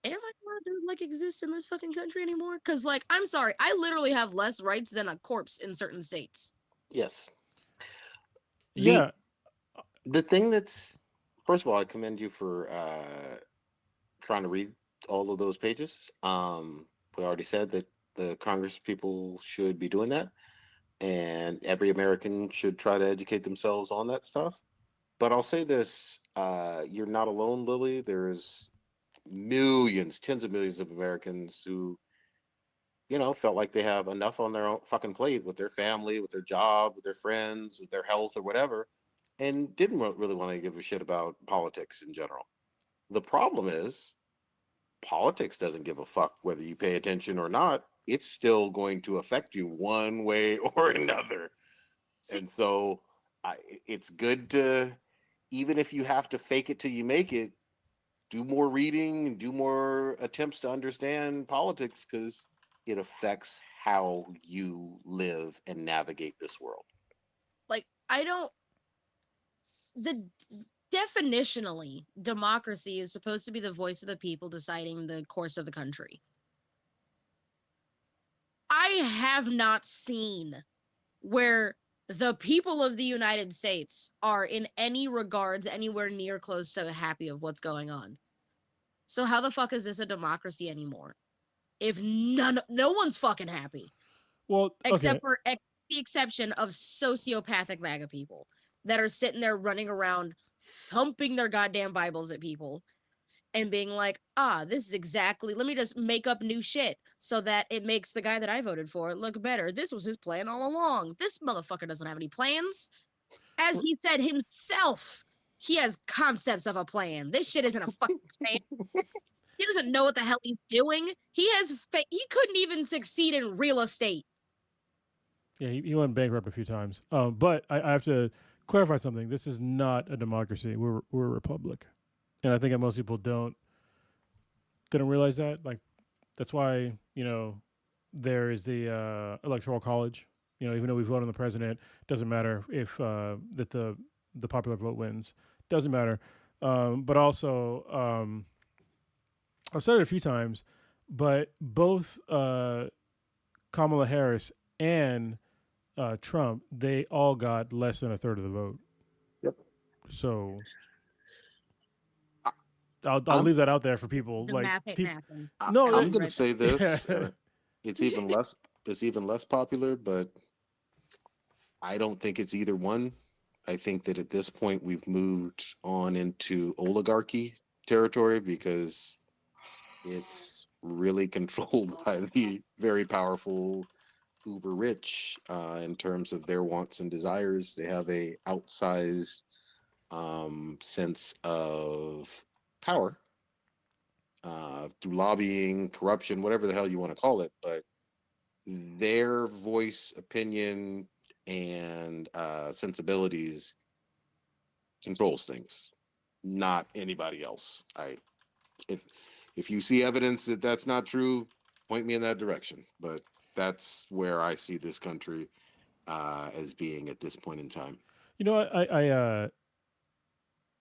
am I allowed to like exist in this fucking country anymore? Because like, I'm sorry, I literally have less rights than a corpse in certain states. Yes. Yeah. The thing that's, first of all, I commend you for trying to read all of those pages. We already said that the Congress people should be doing that, and every American should try to educate themselves on that stuff. But I'll say this: you're not alone, Lily. There's millions, tens of millions of Americans who, felt like they have enough on their own fucking plate with their family, with their job, with their friends, with their health, or whatever, and didn't really want to give a shit about politics in general. The problem is, politics doesn't give a fuck whether you pay attention or not. It's still going to affect you one way or another. See, And so it's good to, even if you have to fake it till you make it, do more reading and do more attempts to understand politics because it affects how you live and navigate this world. like, I don't. The definitionally, democracy is supposed to be the voice of the people deciding the course of the country. I have not seen where the people of the United States are in any regards anywhere near close to happy of what's going on. So how the fuck is this a democracy anymore? If no one's fucking happy. Well, Except okay. for the exception of sociopathic MAGA people that are sitting there running around thumping their goddamn Bibles at people and being like, this is exactly, let me just make up new shit so that it makes the guy that I voted for look better. This was his plan all along. This motherfucker doesn't have any plans. As he said himself, he has concepts of a plan. This shit isn't a fucking plan. He doesn't know what the hell he's doing. He couldn't even succeed in real estate. Yeah, he went bankrupt a few times. But I have to clarify something. This is not a democracy. We're a republic, and I think that most people don't realize that. Like, that's why there is the electoral college. Even though we vote on the president, doesn't matter if that the popular vote wins. Doesn't matter. But also, I've said it a few times, but both Kamala Harris and Trump, they all got less than a third of the vote. Yep. So I'll leave that out there for people. The like math ain't mathing. No, I'm it- going to say this. It's even less popular, but I don't think it's either one. I think that at this point we've moved on into oligarchy territory because it's really controlled by the very powerful uber rich in terms of their wants and desires. They have a outsized sense of power through lobbying, corruption, whatever the hell you want to call it. But their voice, opinion, and sensibilities controls things, not anybody else. If you see evidence that that's not true, point me in that direction. But that's where I see this country as being at this point in time. I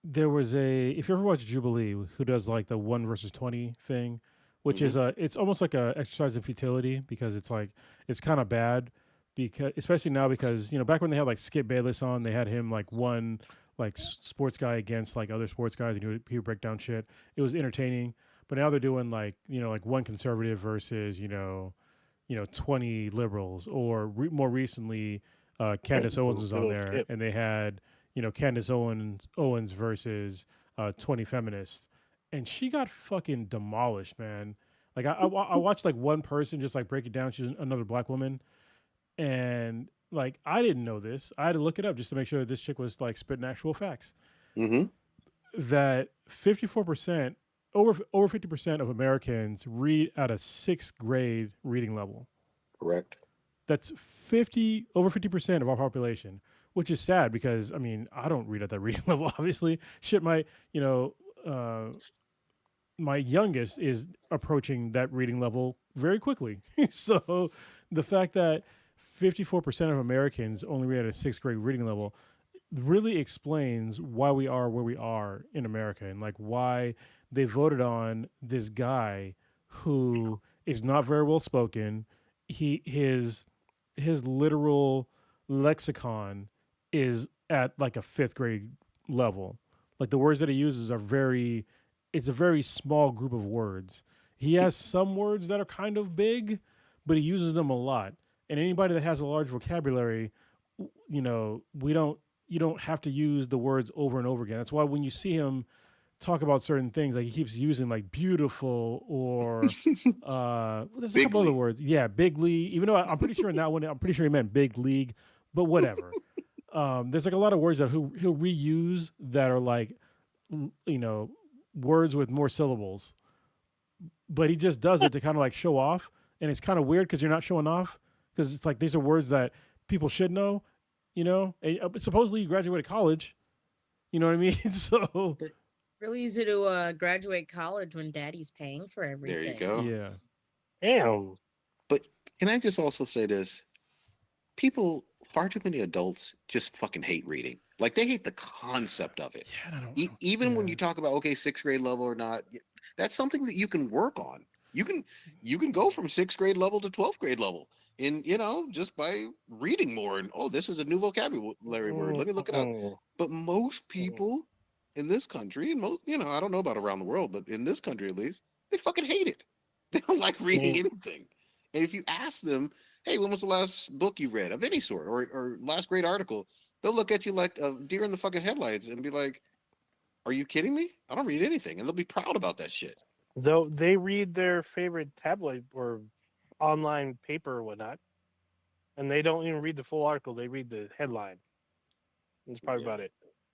there was if you ever watch Jubilee, who does like the 1 versus 20 thing, which is it's almost like a exercise in futility because it's like it's kind of bad because especially now because back when they had like Skip Bayless on, they had him like one like sports guy against like other sports guys and he would break down shit. It was entertaining, but now they're doing like like one conservative versus 20 liberals, or more recently Candace Owens was on there and they had Candace Owens versus 20 feminists, and she got fucking demolished, man. Like I watched like one person just like break it down. She's another black woman, and like I didn't know this. I had to look it up just to make sure that this chick was like spitting actual facts. Mm-hmm. That 54%, over 50% of Americans read at a 6th grade reading level. Correct. That's over 50% of our population, which is sad because I mean I don't read at that reading level. Obviously, shit, my youngest is approaching that reading level very quickly. So the fact that 54% of Americans only read at a 6th grade reading level really explains why we are where we are in America and like why they voted on this guy who is not very well spoken. His literal lexicon is at like a 5th grade level. Like the words that he uses are it's a very small group of words. He has some words that are kind of big, but he uses them a lot. And anybody that has a large vocabulary, you know, you don't have to use the words over and over again. That's why when you see him talk about certain things, like he keeps using like beautiful or there's a couple other words. Yeah, bigly. Even though I'm pretty sure in that one, I'm pretty sure he meant big league, but whatever. There's like a lot of words that he'll reuse that are like, you know, words with more syllables, but he just does it to kind of like show off. And it's kind of weird because you're not showing off because it's like these are words that people should know, you know. And, supposedly you graduated college, you know what I mean? So really easy to graduate college when daddy's paying for everything. There you go. yeah. Damn. But can I just also say this? People, far too many adults just fucking hate reading. Like they hate the concept of it. Yeah, I don't, Even when you talk about, okay, 6th grade level or not, that's something that you can work on. You can go from 6th grade level to 12th grade level in, you know, just by reading more and, oh, this is a new vocabulary word. Let me look it up. But most people in this country, and most, you know, I don't know about around the world, but in this country at least, they fucking hate it. They don't like reading anything. And if you ask them, hey, when was the last book you read of any sort or last great article, they'll look at you like a deer in the fucking headlights and be like, are you kidding me? I don't read anything. And they'll be proud about that shit. Though they read their favorite tabloid or online paper or whatnot, and they don't even read the full article. They read the headline. That's probably about it.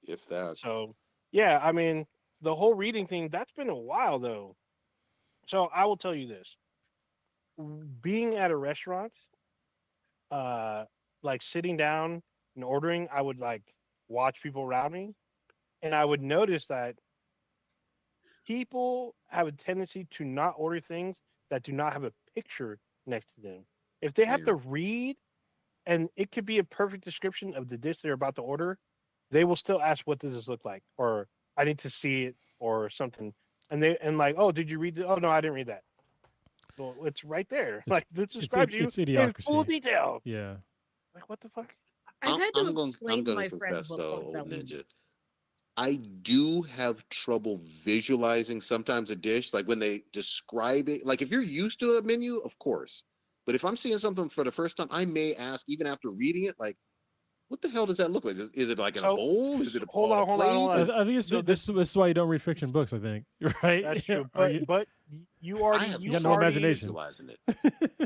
If that. So, yeah, I mean, the whole reading thing, that's been a while, though. So I will tell you this. Being at a restaurant, like sitting down and ordering, I would like watch people around me, and I would notice that people have a tendency to not order things that do not have a picture next to them. If they have to read, and it could be a perfect description of the dish they're about to order, they will still ask, "What does this look like?" or "I need to see it," or something. And like, "Oh, did you read it?" "Oh no, I didn't read that." Well, it's right there. Like this describes you in full detail. Yeah. Like what the fuck? I've had to explain I'm to gonna my friends confess what though, books that old we ninja. I do have trouble visualizing sometimes a dish, like when they describe it. Like if you're used to a menu, of course. But if I'm seeing something for the first time, I may ask, even after reading it, like, what the hell does that look like? Is it like in a bowl? Is it a hold on? I think it's this is why you don't read fiction books. I think right. That's true. But you already you got no imagination.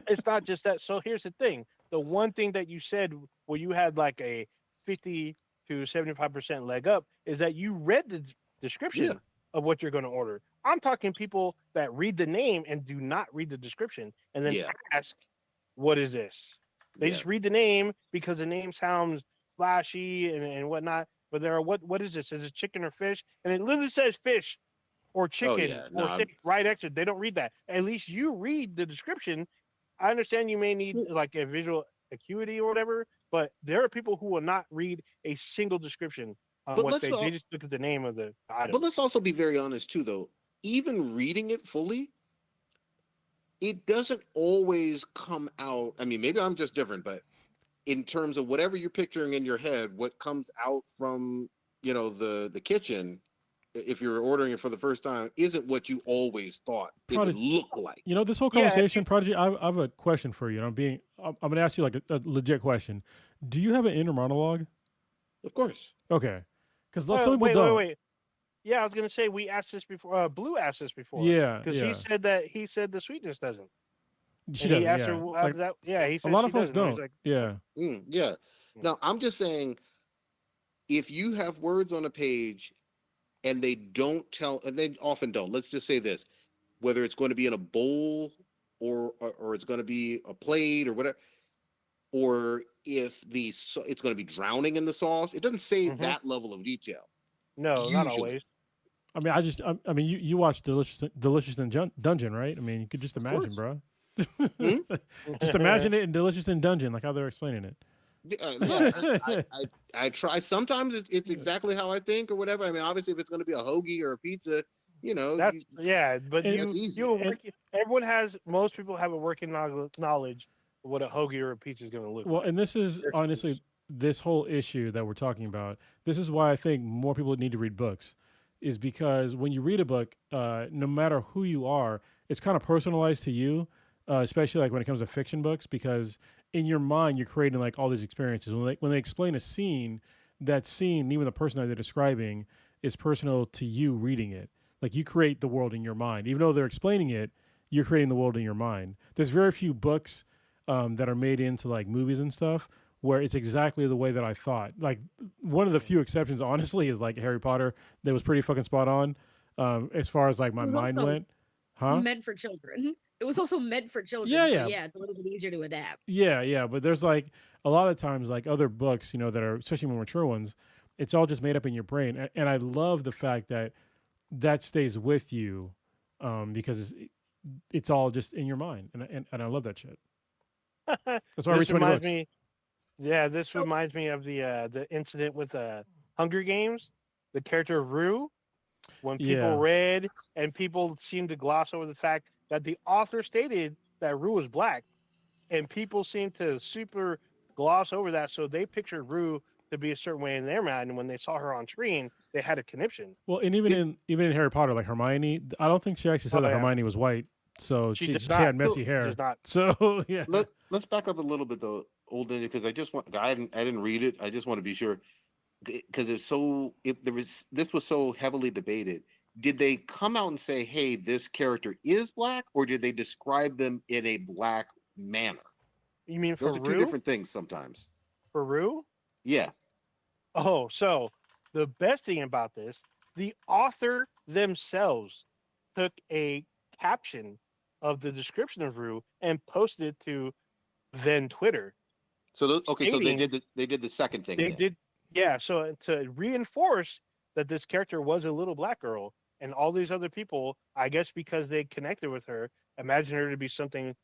It's not just that. So here's the thing: the one thing that you said where you had like a 50 to 75% leg up is that you read the description of what you're going to order. I'm talking people that read the name and do not read the description and then ask, "What is this?" They just read the name because the name sounds flashy and whatnot. But there are what is this? Is it chicken or fish? And it literally says fish or chicken or steak right next to it. They don't read that. At least you read the description. I understand you may need like a visual acuity or whatever, but there are people who will not read a single description on what they just look at the name of the item. But let's also be very honest too, though. Even reading it fully, it doesn't always come out. I mean, maybe I'm just different, but in terms of whatever you're picturing in your head, what comes out from, you know, the kitchen, if you're ordering it for the first time, isn't what you always thought it would look like. You know, this whole conversation, Prodigy, I have a question for you. And I'm going to ask you like a legit question. Do you have an inner monologue? Of course. Okay. Because some people don't. Wait. Yeah, I was gonna say we asked this before. Blue asked this before. Yeah, Because yeah. he said the sweetness doesn't. She And he doesn't. asked her Yeah, how like does that. Yeah, he a said lot she of folks doesn't. And he's don't. like, Yeah, Yeah. Hmm. Now I'm just saying, if you have words on a page and they don't tell, and they often don't. Let's just say this: whether it's going to be in a bowl or it's going to be a plate or whatever, or if it's going to be drowning in the sauce. It doesn't say Mhm. that level of detail No, not usually. always. I mean, I mean, you watched Delicious in Dungeon, right? I mean, you could just Of imagine, course. bro. Hmm? Just imagine it in Delicious in Dungeon, like how they're explaining it. Look, I try. Sometimes it's Yeah. exactly how I think or whatever. I mean, obviously, if it's going to be a hoagie or a pizza, That's but And- that's easy. everyone has most people have a working knowledge of what a hoagie or a pizza is going to look Well, like. and this is There's- honestly this whole issue that we're talking about. This is why I think more people need to read books, is because when you read a book, no matter who you are, it's kind of personalized to you, especially like when it comes to fiction books, because in your mind you're creating like all these experiences. When they explain a scene, that scene, even the person that they're describing, is personal to you reading it. Like you create the world in your mind, even though they're explaining it. You're creating the world in your mind. There's very few books that are made into like movies and stuff where it's exactly the way that I thought. Like one of the few exceptions, honestly, is like Harry Potter. That was pretty fucking spot on as far as like my It was mind also went. Huh? meant for children. It was also meant for children, Yeah, so yeah, yeah, it's a little bit easier to adapt. yeah. But there's like a lot of times like other books, that are especially more mature ones. It's all just made up in your brain, and I love the fact that that stays with you because it's all just in your mind, and I love that shit. That's why I read this 20 reminds books. me. Yeah, this So reminds me of the incident with Hunger Games. The character of Rue, when people Yeah. read and people seemed to gloss over the fact that the author stated that Rue was black, and people seemed to super gloss over that, so they pictured Rue to be a certain way in their mind, and when they saw her on screen, they had a conniption. Well, and even in Harry Potter, like Hermione, I don't think she actually said Oh that yeah, Hermione was white, so she she did she not. had messy She does hair. not. So yeah, Let's back up a little bit though, old ninja, because I didn't read it. I just want to be sure because if there was this was so heavily debated. Did they come out and say, "Hey, this character is black," or did they describe them in a black manner? You mean Those are two different things sometimes. For Rue? Yeah. Oh, so the best thing about this, the author themselves took a caption of the description of Rue and posted it to then Twitter, So okay, so stating they did the second thing they then. did, yeah. So to reinforce that this character was a little black girl, and all these other people, I guess because they connected with her, imagined her to be something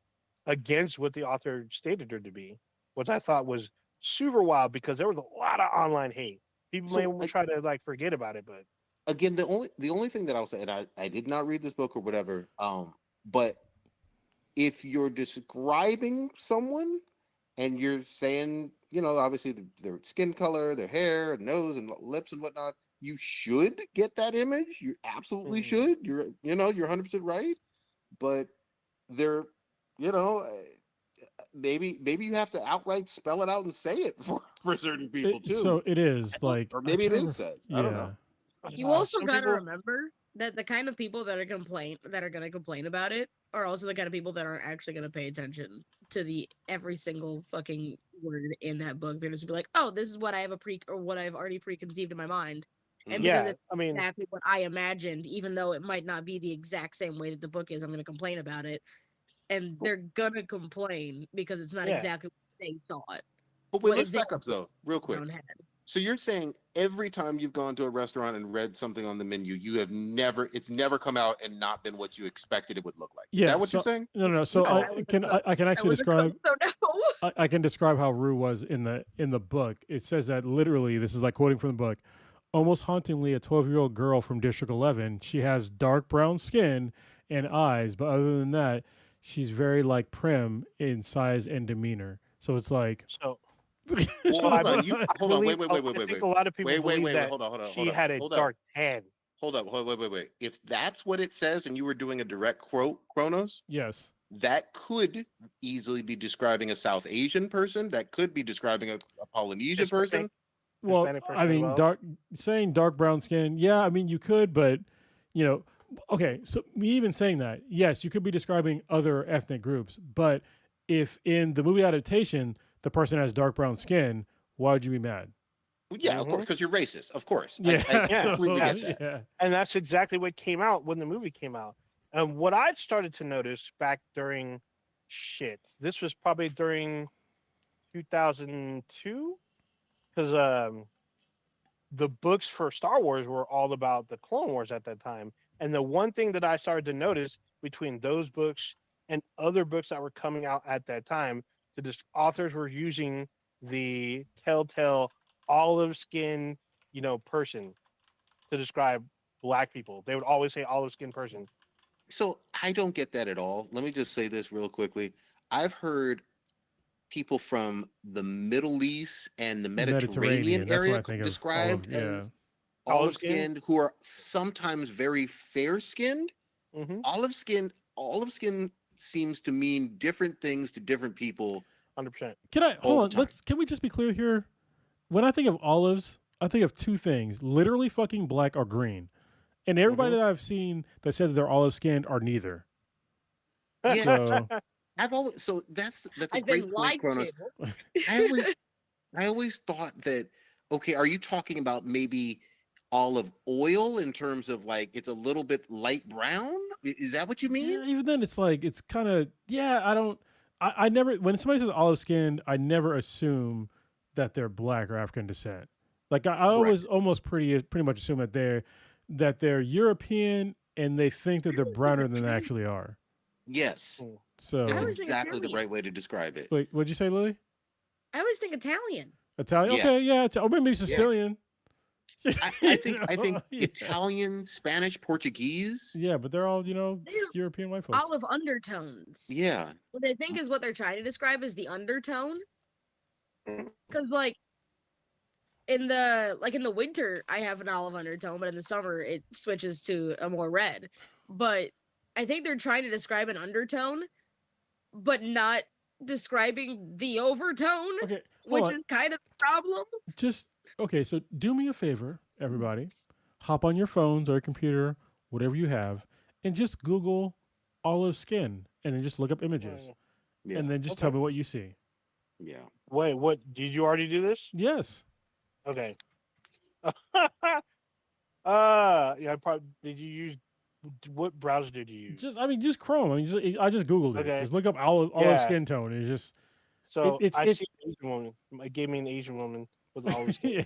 against what the author stated her to be, which I thought was super wild because there was a lot of online hate. People may So try to like forget about it, but again, the only thing that I'll say, and I did not read this book or whatever, but if you're describing someone and you're saying, obviously their skin color, their hair, nose, and lips and whatnot, you should get that image. You absolutely should. You're 100% right. But they're, you know, maybe you have to outright spell it out and say it for certain people so too. it is like Or I maybe it can't is said. I don't yeah, know. you also some got to people, remember that the kind of people that are going to complain about it are also the kind of people that aren't actually going to pay attention to the every single fucking word in that book. They're just be like, "Oh, this is what I have what I've already preconceived in my mind," and because yeah, it's I mean, exactly what I imagined, even though it might not be the exact same way that the book is, I'm going to complain about it, and they're gonna complain because it's not yeah, exactly what they thought. But wait, What let's they back up though, real in their quick. own head. So you're saying every time you've gone to a restaurant and read something on the menu, it's never come out and not been what you expected it would look like. Is yeah. that what you're So saying? no. So No, I was a cook. I can I actually was a cook, describe so no. I can describe how Rue was in the book. It says that literally, this is like quoting from the book. Almost hauntingly, a 12-year-old girl from District 11. She has dark brown skin and eyes, but other than that, she's very like prim in size and demeanor. So it's like, so Well, so hold on. Hold on. Wait, I think a lot of people believe that Hold on. Hold on. she had a Hold up. dark tan. Hold up. Wait. If that's what it says, and you were doing a direct quote, Chronos, yes, that could easily be describing a South Asian person. That could be describing a Polynesian It's person. Well, Hispanic person I as mean, well? saying dark brown skin, yeah, I mean, you could, but, you know, okay, so me even saying that, yes, you could be describing other ethnic groups, but if in the movie adaptation, the person has dark brown skin, why would you be mad? Well, yeah, of course, because you're racist. Of course, I Yeah, Yeah, completely so, get that. yeah. and that's exactly what came out when the movie came out. And what I started to notice back during this was probably during 2002, because the books for Star Wars were all about the Clone Wars at that time. And the one thing that I started to notice between those books and other books that were coming out at that time, authors were using the telltale olive skin, person to describe black people. They would always say olive skin person. So I don't get that at all. Let me just say this real quickly. I've heard people from the Middle East and the Mediterranean Mediterranean, that's what area I think of described yeah. as Olive skin? olive-skinned, who are sometimes very fair-skinned. Mm-hmm. Olive skin seems to mean different things to different people 100%. Can I, all hold the on, time. can we just be clear here? When I think of olives, I think of two things, literally fucking black or green. And everybody that I've seen that said that they're olive skinned are neither. Yeah. So So that's a I've great been point, lied Kronos. to. I always thought that, okay, are you talking about maybe olive oil in terms of like it's a little bit light brown? Is that what you mean? yeah, even then it's like it's kind of I never, when somebody says olive skinned, I never assume that they're black or African descent. Like I always Correct. almost pretty much assume that they're European and they think that they're browner than they actually are. Yes. So That's I always think exactly the Italian. right way to describe it. wait, what'd you say, Lily? I always think Italian. Italian? Yeah. Okay, yeah, or maybe Sicilian. I think Yeah. Italian, Spanish, Portuguese. Yeah, but they're all, They're just European white folks. olive undertones. Yeah. What I think is what they're trying to describe is the undertone. Mhm. Because in the winter I have an olive undertone, but in the summer it switches to a more red. But I think they're trying to describe an undertone, but not describing the overtone, Okay, which hold on. is kind of the problem. Just okay, so do me a favor, everybody. Hop on your phones or your computer, whatever you have, and just Google olive skin and then just look up images. Yeah. And then just tell me what you see. Yeah. Wait, what? Did you already do this? Yes. Okay. Yeah. Did you use what browser did you use? Just Chrome. I just Googled it. Okay. Just look up olive Yeah. skin tone. It's just So it's I see an Asian woman. It gave me an Asian woman with olive skin.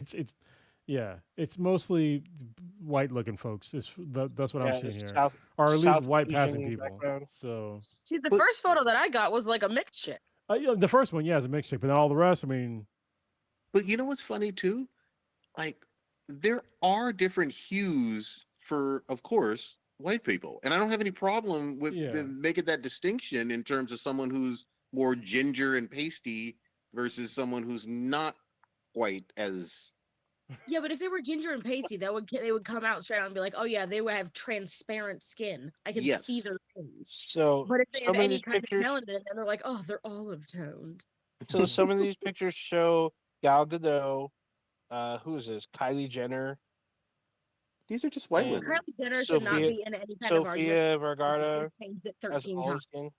it's mostly white looking folks. That's what I'm seeing it's here. Or at least South white Asian passing people. background. So See, the But- first photo that I got was like a mixed chick. the first one, yeah, is a mixed chick, but then all the rest, I mean, But you know what's funny too? Like there are different hues for, of course, white people. And I don't have any problem with Yeah. them making that distinction in terms of someone who's more ginger and pasty versus someone who's not quite as Yeah, but if they were ginger and pasty, they would come out straight out and be like, "Oh yeah, they would have transparent skin. I can see Yes. their veins." So But if they some have of any these kind pictures, of melanin, then they're like, "Oh, they're olive toned." so some of these pictures show Gal Gadot. Who is this? Kylie Jenner. these are just white And women. Kylie Jenner should not Sophia- be in any kind of argument. Sofia Vergara They changed it has 13 olive times. skin.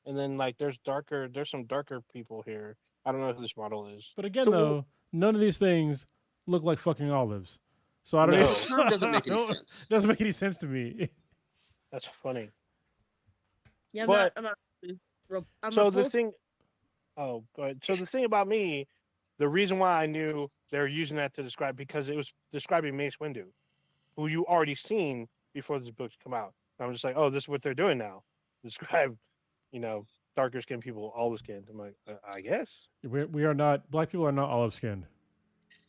And then there's some darker people here. I don't know who this model is. but again So though, none of these things look like fucking olives. So I don't No. even, The term doesn't make any I don't- sense. Doesn't make any sense to me. That's funny. Yeah, But- I'm not. I'm So a the full thing. Oh, go ahead. So the thing about me, the reason why I knew they were using that to describe, because it was describing Mace Windu, who you already seen before this book's come out. And I'm just like, oh, this is what they're doing now. Describe, darker skinned people, olive skinned. I'm like, I guess. We are not, black people are not olive skinned.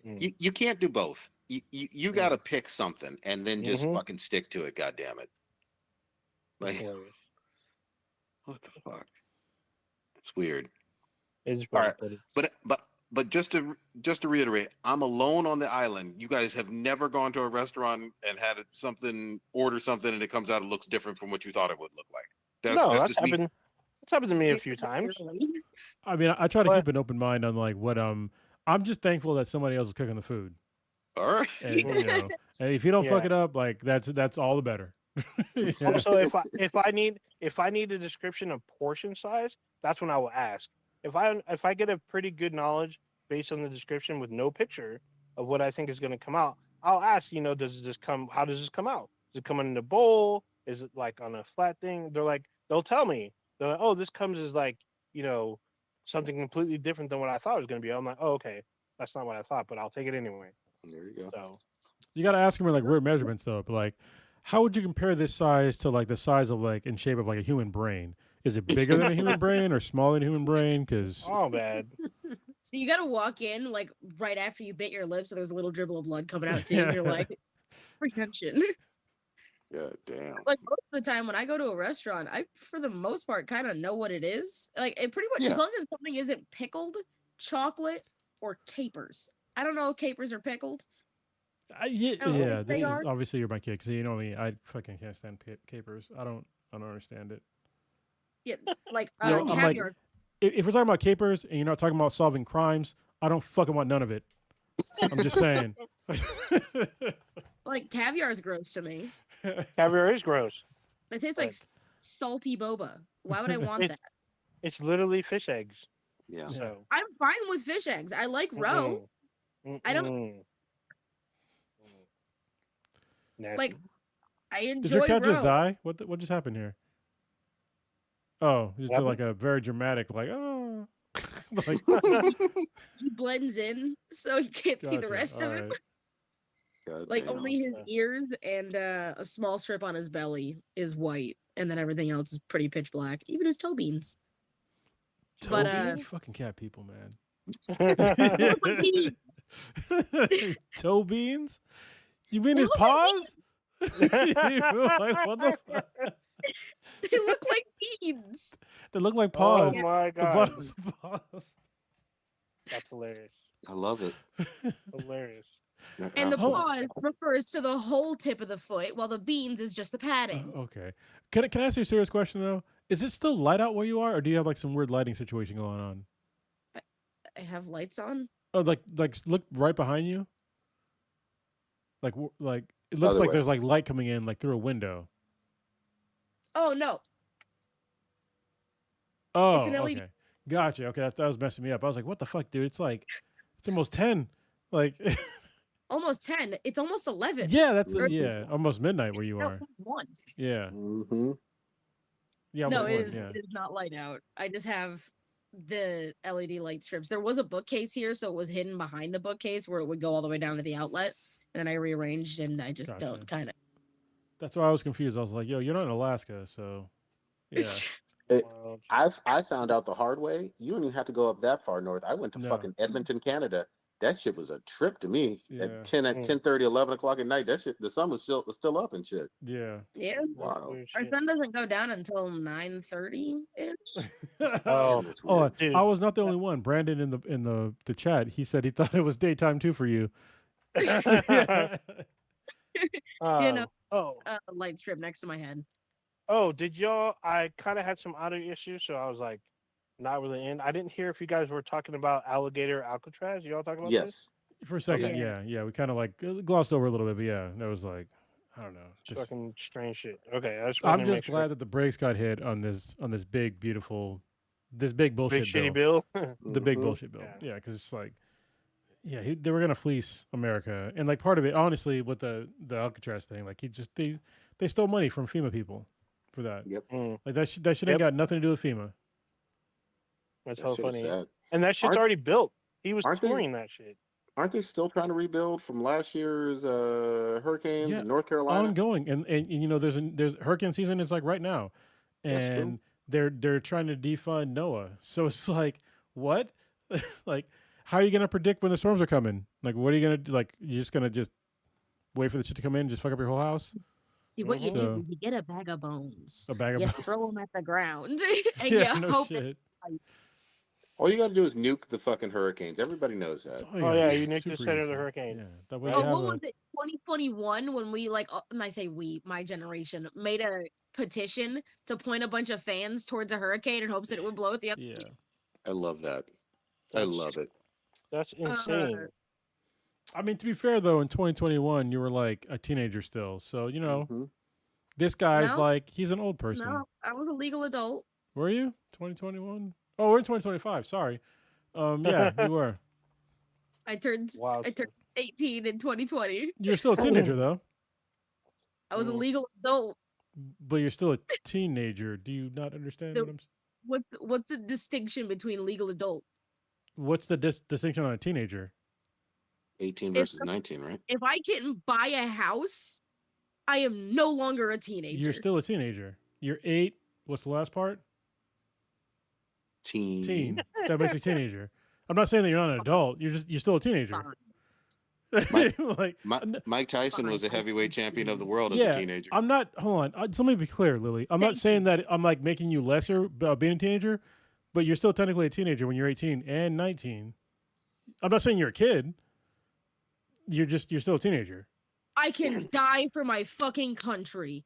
You can't do both. You got to pick something and then just Mhm. fucking stick to it. God damn it! Like Hilarious. what the fuck? It's weird. It's All weird, right. but But just to reiterate, I'm alone on the island. You guys have never gone to a restaurant and had order something, and it comes out, it looks different from what you thought it would look like. that's just me. happened. That's happened to me a few times. I mean, I try to But- keep an open mind on like what I'm just thankful that somebody else is cooking the food. All right. And, and if you don't fuck Yeah. it up, like that's all the better. Yeah. Also, if I need a description of portion size, that's when I will ask. If I get a pretty good knowledge based on the description with no picture of what I think is going to come out, I'll ask. How does this come out? Does it come in a bowl? Is it like on a flat thing? They'll tell me. They're like, oh, this comes as like something completely different than what I thought it was going to be. I'm like, oh, okay, that's not what I thought, but I'll take it anyway. There you go. So You got to ask them in like weird measurements though. But like, how would you compare this size to like the size of like in shape of like a human brain? Is it bigger than a human brain or smaller than a human brain? Because all bad. So you gotta walk in like right after you bit your lip, so there's a little dribble of blood coming out too. Yeah. And you're like, prehension. God damn. Like most of the time when I go to a restaurant, I for the most part kind of know what it is. Like it pretty much Yeah. as long as something isn't pickled, chocolate, or capers. I don't know if capers are pickled. yeah, I don't know yeah. if This they is are. obviously you're my kid because you know me. I fucking can't stand capers. I don't understand it. Yeah, like Yo, I'm like, caviar. if we're talking about capers and you're not talking about solving crimes, I don't fucking want none of it. I'm just saying. Like caviar is gross to me. Caviar is gross. It tastes like salty boba. Why would I want It's- that? It's literally fish eggs. Yeah. So I'm fine with fish eggs. I like roe. I don't- Mm-mm. Nasty. Like I enjoy Did your cat roe. just die? What just happened here? Oh, just did What like a very dramatic like oh, like He blends in, so you can't see the gotcha, rest of him. alright. God Like damn. only his Yeah. ears and a small strip on his belly is white, and then everything else is pretty pitch black. Even his toe beans. But, You fucking cat people, man. look like beans. Toe beans? You mean They his look like paws? Like, what the fuck? They look like beans. They look like Oh paws. my The god, bottoms of paws. that's hilarious. I love it. Hilarious. Yeah, And the absolutely. paws refers to the whole tip of the foot, while the beans is just the padding. Okay. Can I ask you a serious question though? Is it still light out where you are, or do you have like some weird lighting situation going on? I have lights on. Oh, like look right behind you. Like it looks Other like way. there's like light coming in like through a window. Oh no, Oh, an LED. okay. Gotcha. Okay, that was messing me up. I was like, what the fuck, dude? It's almost 10. Like, almost 10. It's almost 11. yeah, that's Or- almost midnight where you No, are. 1. Yeah, Mm-hmm. yeah, No, almost it one, is. yeah. It is not light out. I just have the LED light strips. There was a bookcase here, so it was hidden behind the bookcase where it would go all the way down to the outlet. And then I rearranged, and I just Gotcha. don't kind of. That's why I was confused. I was like, yo, you're not in Alaska, so yeah. Well, I found out the hard way. You don't even have to go up that far north. I went to No. fucking Edmonton, Canada. That shit was a trip to me. Yeah. At 10:30, 11 o'clock at night. That shit, the sun was still up and shit. Yeah. Yeah, Wow. weird our shit. sun doesn't go down until 9:30 ish. Oh, Damn, that's Oh, weird. dude. I was not the only one. Brandon in the chat, he said he thought it was daytime too for you. Yeah. You know. Oh, Light strip next to my head. did y'all? I kind of had some audio issues, so I was like, not really in. I didn't hear if you guys were talking about alligator Alcatraz. Y'all talking about this? Yes. For a second, Yeah. yeah. We kind of like glossed over a little bit, but yeah, that was like, I don't know. Just, Fucking strange shit. Okay, I just I'm wanted to just make sure. glad that the brakes got hit on this big beautiful, this big bullshit Big shitty bill. bill. The big Mhm. bullshit bill. Yeah. Yeah, because it's like, yeah, they were gonna fleece America, and like part of it, honestly, with the Alcatraz thing, like they stole money from FEMA people for that. Yep. Like that shit ain't Yep. got nothing to do with FEMA. That's That so shit is funny. sad. And that shit's Aren't- already built. He was aren't they- touring that shit. Aren't they still trying to rebuild from last year's hurricanes Yeah, in North Carolina? Ongoing, and you know, there's hurricane season is like right now, That's true. and they're trying to defund NOAA. So it's like, what? Like, how are you gonna predict when the storms are coming? Like, what are you gonna do? Like, you're just gonna just wait for the shit to come in and just fuck up your whole house? See, what you So- do is you get a bag of bones. A bag of You bones. throw them at the ground, and Yeah, you no hope shit. All you got to do is nuke the fucking hurricanes. Everybody knows that. That's all Oh, gotta yeah, do. you nicked the Super center of the easy. hurricane. Yeah, that way Oh, you have what a, was it? 2021 when we and I say we, my generation, made a petition to point a bunch of fans towards a hurricane in hopes that it would blow at the other. yeah. I love that. I love it. That's insane. I mean, to be fair though, in 2021, you were like a teenager still, so this guy's No. like he's an old person. No, I was a legal adult. Were you 2021? Oh, we're in 2025. Sorry. Yeah, you were. I turned Wow. I turned 18 in 2020. You're still a teenager though, I was a legal adult. but you're still a teenager. Do you not understand So what I'm? what's the distinction between legal adult? What's the distinction on a teenager? 18 If- versus 19, right? If I can buy a house, I am no longer a teenager. You're still a teenager. You're 8. What's the last part? Teen. That makes you a teenager. I'm not saying that you're not an adult. You're still a teenager. Like Mike Tyson was a heavyweight champion of the world as yeah, a teenager. I'm not. Hold on. So let me be clear, Lily. I'm not saying that I'm like making you lesser about being a teenager, but you're still technically a teenager when you're 18 and 19. I'm not saying you're a kid. You're still a teenager. I can die for my fucking country.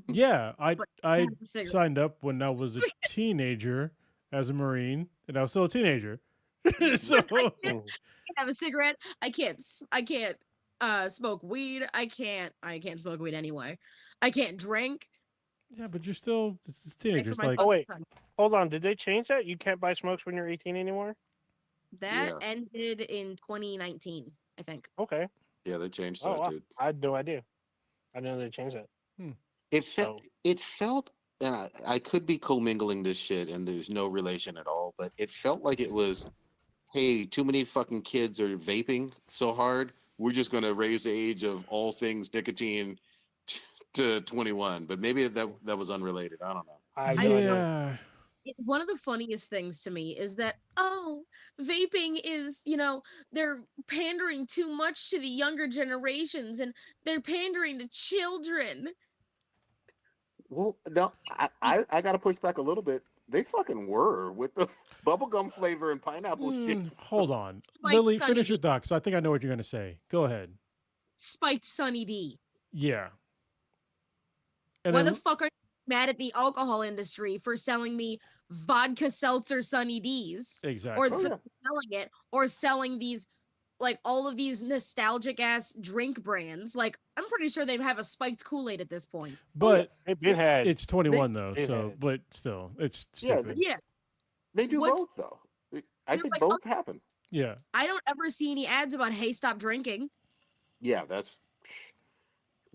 Yeah, I have a cigarette. signed up when I was a teenager as a Marine, and I was still a teenager. So I can't have a cigarette. I can't smoke weed. I can't smoke weed anyway. I can't drink. yeah, but you're still it's teenagers. for my Like Oh wait, fucking country. hold on. Did they change that? You can't buy smokes when you're 18 anymore? That Yeah. ended in 2019, I think. Okay. Yeah, they changed that, Oh, wow. dude. I had no idea. I didn't know they changed that. It felt, and I could be commingling this shit, and there's no relation at all, but it felt like it was, hey, too many fucking kids are vaping so hard. We're just gonna raise the age of all things nicotine to 21. But maybe that was unrelated. I don't know. I have no idea. One of the funniest things to me is that vaping is, they're pandering too much to the younger generations and they're pandering to children. Well, no, I got to push back a little bit. They fucking were with the bubblegum flavor and pineapple shit. Hold on, Spiked Lily, Sunny finish your D. thought, 'cause I think I know what you're gonna say. Go ahead. Spiked Sunny D. Yeah. And Why then, the fuck are you mad at the alcohol industry for selling me vodka seltzer Sunny D's? exactly. Or Oh, for yeah. selling it, or selling these, like, all of these nostalgic ass drink brands. Like, I'm pretty sure they have a spiked Kool-Aid at this point. But They've been had. it's 21 though, they so had- but still, it's Yeah, stupid. Yeah. They do What's- both though. I They're think like, both happen. Yeah. I don't ever see any ads about, hey, stop drinking. Yeah, that's.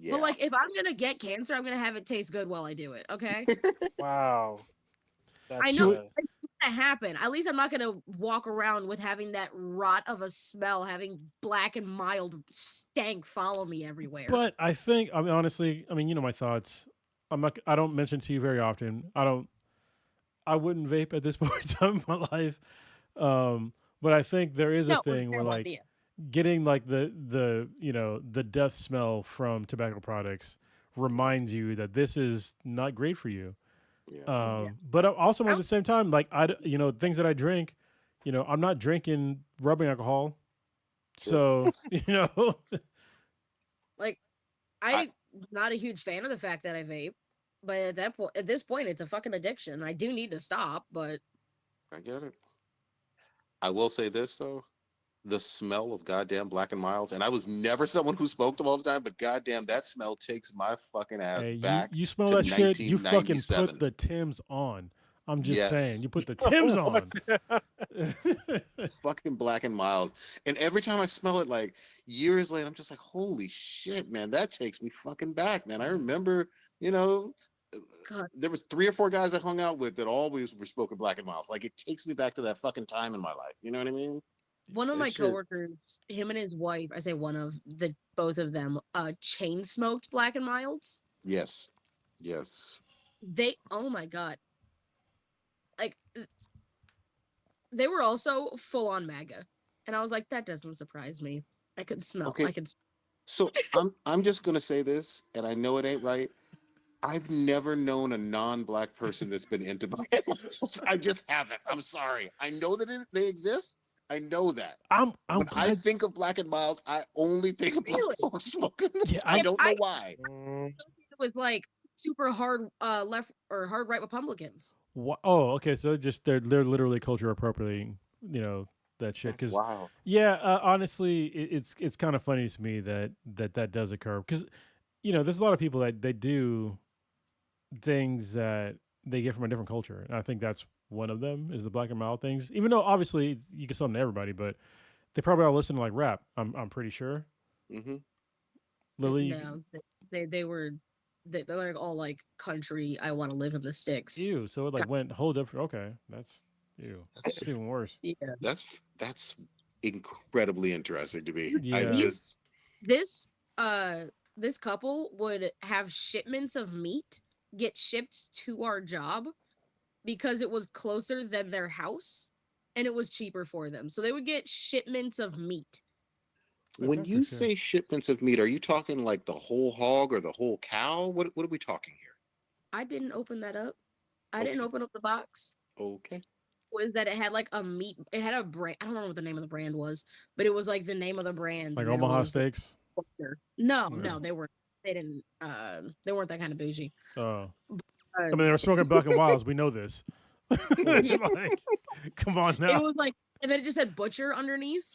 Yeah. But, like, if I'm going to get cancer, I'm going to have it taste good while I do it, okay? Wow. That's, I know uh, it's going to happen. At least I'm not going to walk around with having that rot of a smell, having black and mild stank follow me everywhere. But I think, I mean, honestly, I mean, you know my thoughts. I don't mention to you very often. I wouldn't vape at this point in time in my life. But I think there is a No, thing where terrible like idea. getting like the death smell from tobacco products reminds you that this is not great for you. Yeah. But also at the same time, like things that I drink, I'm not drinking rubbing alcohol. So, Like, I'm not a huge fan of the fact that I vape, but at this point, it's a fucking addiction. I do need to stop, but I get it. I will say this though, the smell of goddamn Black and Milds, and I was never someone who smoked them all the time, but goddamn, that smell takes my fucking ass hey, back. you smell to that shit, you fucking 1997. put the Timbs on. I'm just Yes. saying, you put the Timbs on. It's fucking Black and Milds, and every time I smell it, like years later, I'm just like, holy shit, man, that takes me fucking back, man. I remember, God. there was 3 or 4 guys I hung out with that always were smoking Black and Milds. Like it takes me back to that fucking time in my life. You know what I mean? one of my This shit- coworkers, him and his wife, I say both of them, chain smoked Black and Milds. Yes. Oh my God. Like, they were also full on MAGA. And I was like, that doesn't surprise me. I could smell. Okay. So I'm just gonna say this, and I know it ain't right. I've never known a non-black person that's been into Black and Milds. I just haven't. I'm sorry. I know that they exist. I know that. I'm When I glad. think of Black and Milds, I only think of black Really? folks smoking. Yeah, I don't know why. With like super hard left or hard right Republicans. Oh, okay. So just they're literally culture appropriating, that shit. That's Because wild. yeah, honestly, it's kind of funny to me that does occur. Because there's a lot of people that they do things that they get from a different culture, and I think that's one of them is the black and mild things. Even though obviously you can sell them to everybody, but they probably all listen to like rap. I'm pretty sure. Mm-hmm. Lily, No, they were they're like all like country. I want to live in the sticks. ew. So it like went whole different. Okay, that's ew. That's That's even worse. Yeah. that's incredibly interesting to me. I Yeah. These just this uh this couple would have shipments of meat get shipped to our job because it was closer than their house and it was cheaper for them. So they would get shipments of meat. when That's you okay. say shipments of meat, are you talking like the whole hog or the whole cow? What are we talking here? I didn't open that up. I didn't Okay. open up the box. Okay. Was that it had like a meat, it had a brand. I don't know what the name of the brand was, but it was like the name of the brand. Like and there Omaha was, like, steaks. no, Yeah. no, they didn't they weren't that kind of bougie. Oh. Uh, I mean, they were smoking Black and Wilds. We know this. Yeah. Like, come on It now. was like, and then it just said butcher underneath.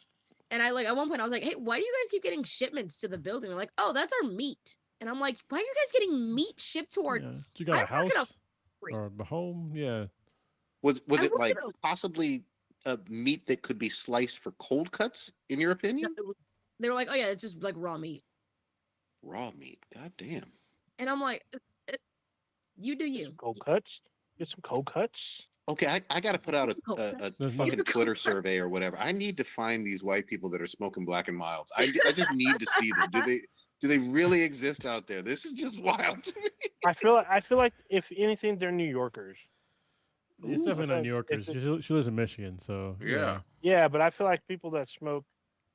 And I like at one point I was like, hey, why do you guys keep getting shipments to the building? They're like, oh, that's our meat. And I'm like, why are you guys getting meat shipped to our? Yeah. You got a I work at a house factory. or a home? Yeah. Was I it work like at a- possibly a meat that could be sliced for cold cuts, in your No, opinion? they were like, oh yeah, it's just like raw meat. Raw meat. God damn. And I'm like, you do you. Cold cuts. Get some cold cuts. Okay, I got to put out a There's fucking no- Twitter survey or whatever. I need to find these white people that are smoking Black and Milds. I just need to see them. Do they really exist out there? This is just wild to me. I feel like if anything, they're New Yorkers. It's Ooh, definitely not if New Yorkers. it- She lives in Michigan, so Yeah. Yeah, but I feel like people that smoke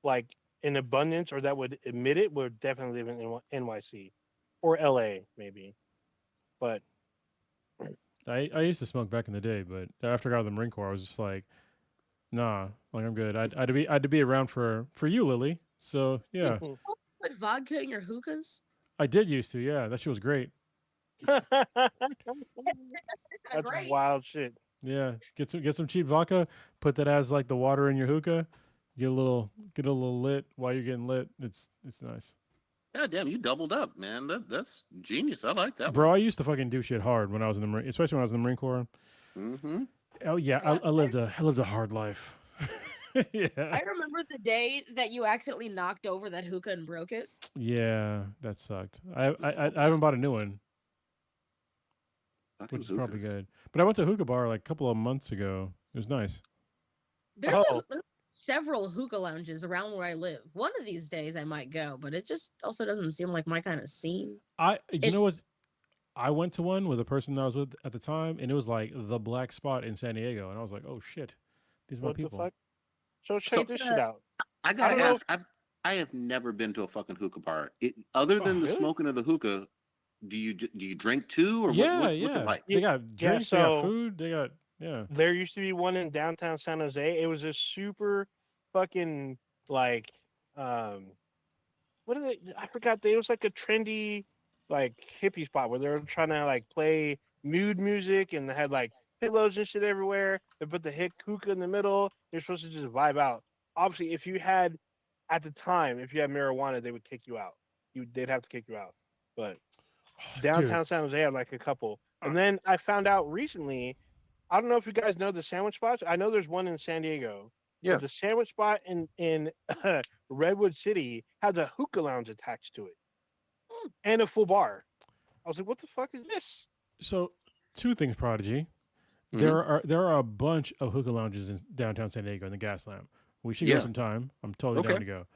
like in abundance or that would admit it would definitely live in NYC or LA maybe. But I used to smoke back in the day, but after I got out of the Marine Corps, I was just like, nah, like I'm good. I had to be around for you, Lily. So yeah, Put vodka in your hookahs. I did used to. Yeah, that shit was great. that's Great. wild shit. Yeah, get some cheap vodka. Put that as like the water in your hookah. Get a little lit while you're getting lit. It's nice. God damn, you doubled up, man. That's genius. I like that Bro, I used to fucking do shit hard when I was in the Marine, especially when I was in the Marine Corps. one. Mm-hmm. Oh yeah, I lived a hard life. Yeah, I remember the day that you accidentally knocked over that hookah and broke it. yeah, that sucked. I haven't bought a new one, I think which is probably hookahs. good. But I went to a hookah bar like a couple of months ago. It was nice. There's Oh. several hookah lounges around where I live. One of these days I might go, but it just also doesn't seem like my kind of scene. You know what? I went to one with a person that I was with at the time, and it was like the black spot in San Diego, and I was like, oh shit, these are my What people. the fuck? So check this shit out. I gotta don't know ask. I have never been to a fucking hookah bar. Other than the really? smoking of the hookah, do you drink too, or Yeah, what's yeah. it like? They got Yeah, drinks, they got so- food, they got yeah. There used to be one in downtown San Jose. It was a super fucking like what are they? I forgot. It was like a trendy like hippie spot where they were trying to like play mood music and they had like pillows and shit everywhere. They put the hookah in the middle. You're supposed to just vibe out. Obviously, if you had at the time, if you had marijuana, they would kick you out. They'd have to kick you out. But downtown San Jose had like a couple. And then I found out recently, I don't know if you guys know the sandwich spots. I know there's one in San Diego. Yeah. But the sandwich spot in Redwood City has a hookah lounge attached to it. And a full bar. I was like, what the fuck is this? So, two things, Prodigy. Mhm. There are a bunch of hookah lounges in downtown San Diego in the Gas Lamp. We should go Yeah. sometime. I'm totally down Okay. to go.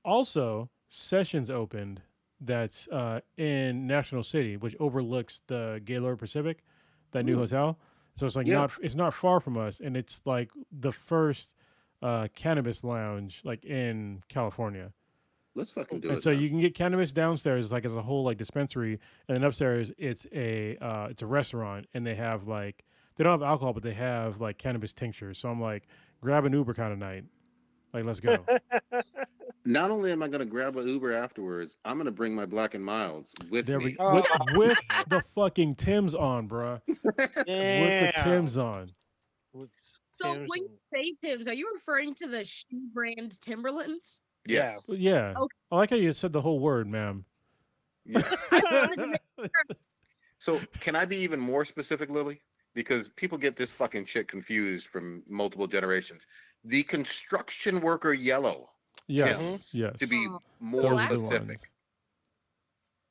Also, Sessions opened that's in National City, which overlooks the Gaylord Pacific, that new Ooh. hotel. So it's like Yeah. it's not far from us, and it's like the first cannabis lounge like in California. Let's fucking do And it. so then. you can get cannabis downstairs, like as a whole like dispensary, and then upstairs it's a restaurant, and they have like they don't have alcohol, but they have like cannabis tinctures. So I'm like, grab an Uber kind of night, like let's go. Not only am I going to grab an Uber afterwards, I'm going to bring my Black and Milds with There me. we go. With the fucking Tim's on, bruh. With the Damn. Tim's on. So Tim's. when you say Tim's, are you referring to the shoe brand Timberlands? Yes. Yeah. Okay. I like how you said the whole word, ma'am. Yeah. I wanted to make So can I be even more specific, Lily? Because people get this fucking shit confused from multiple generations. The construction worker yellow Yes. Timbs, Yes. to be Oh, more Those are the specific. ones.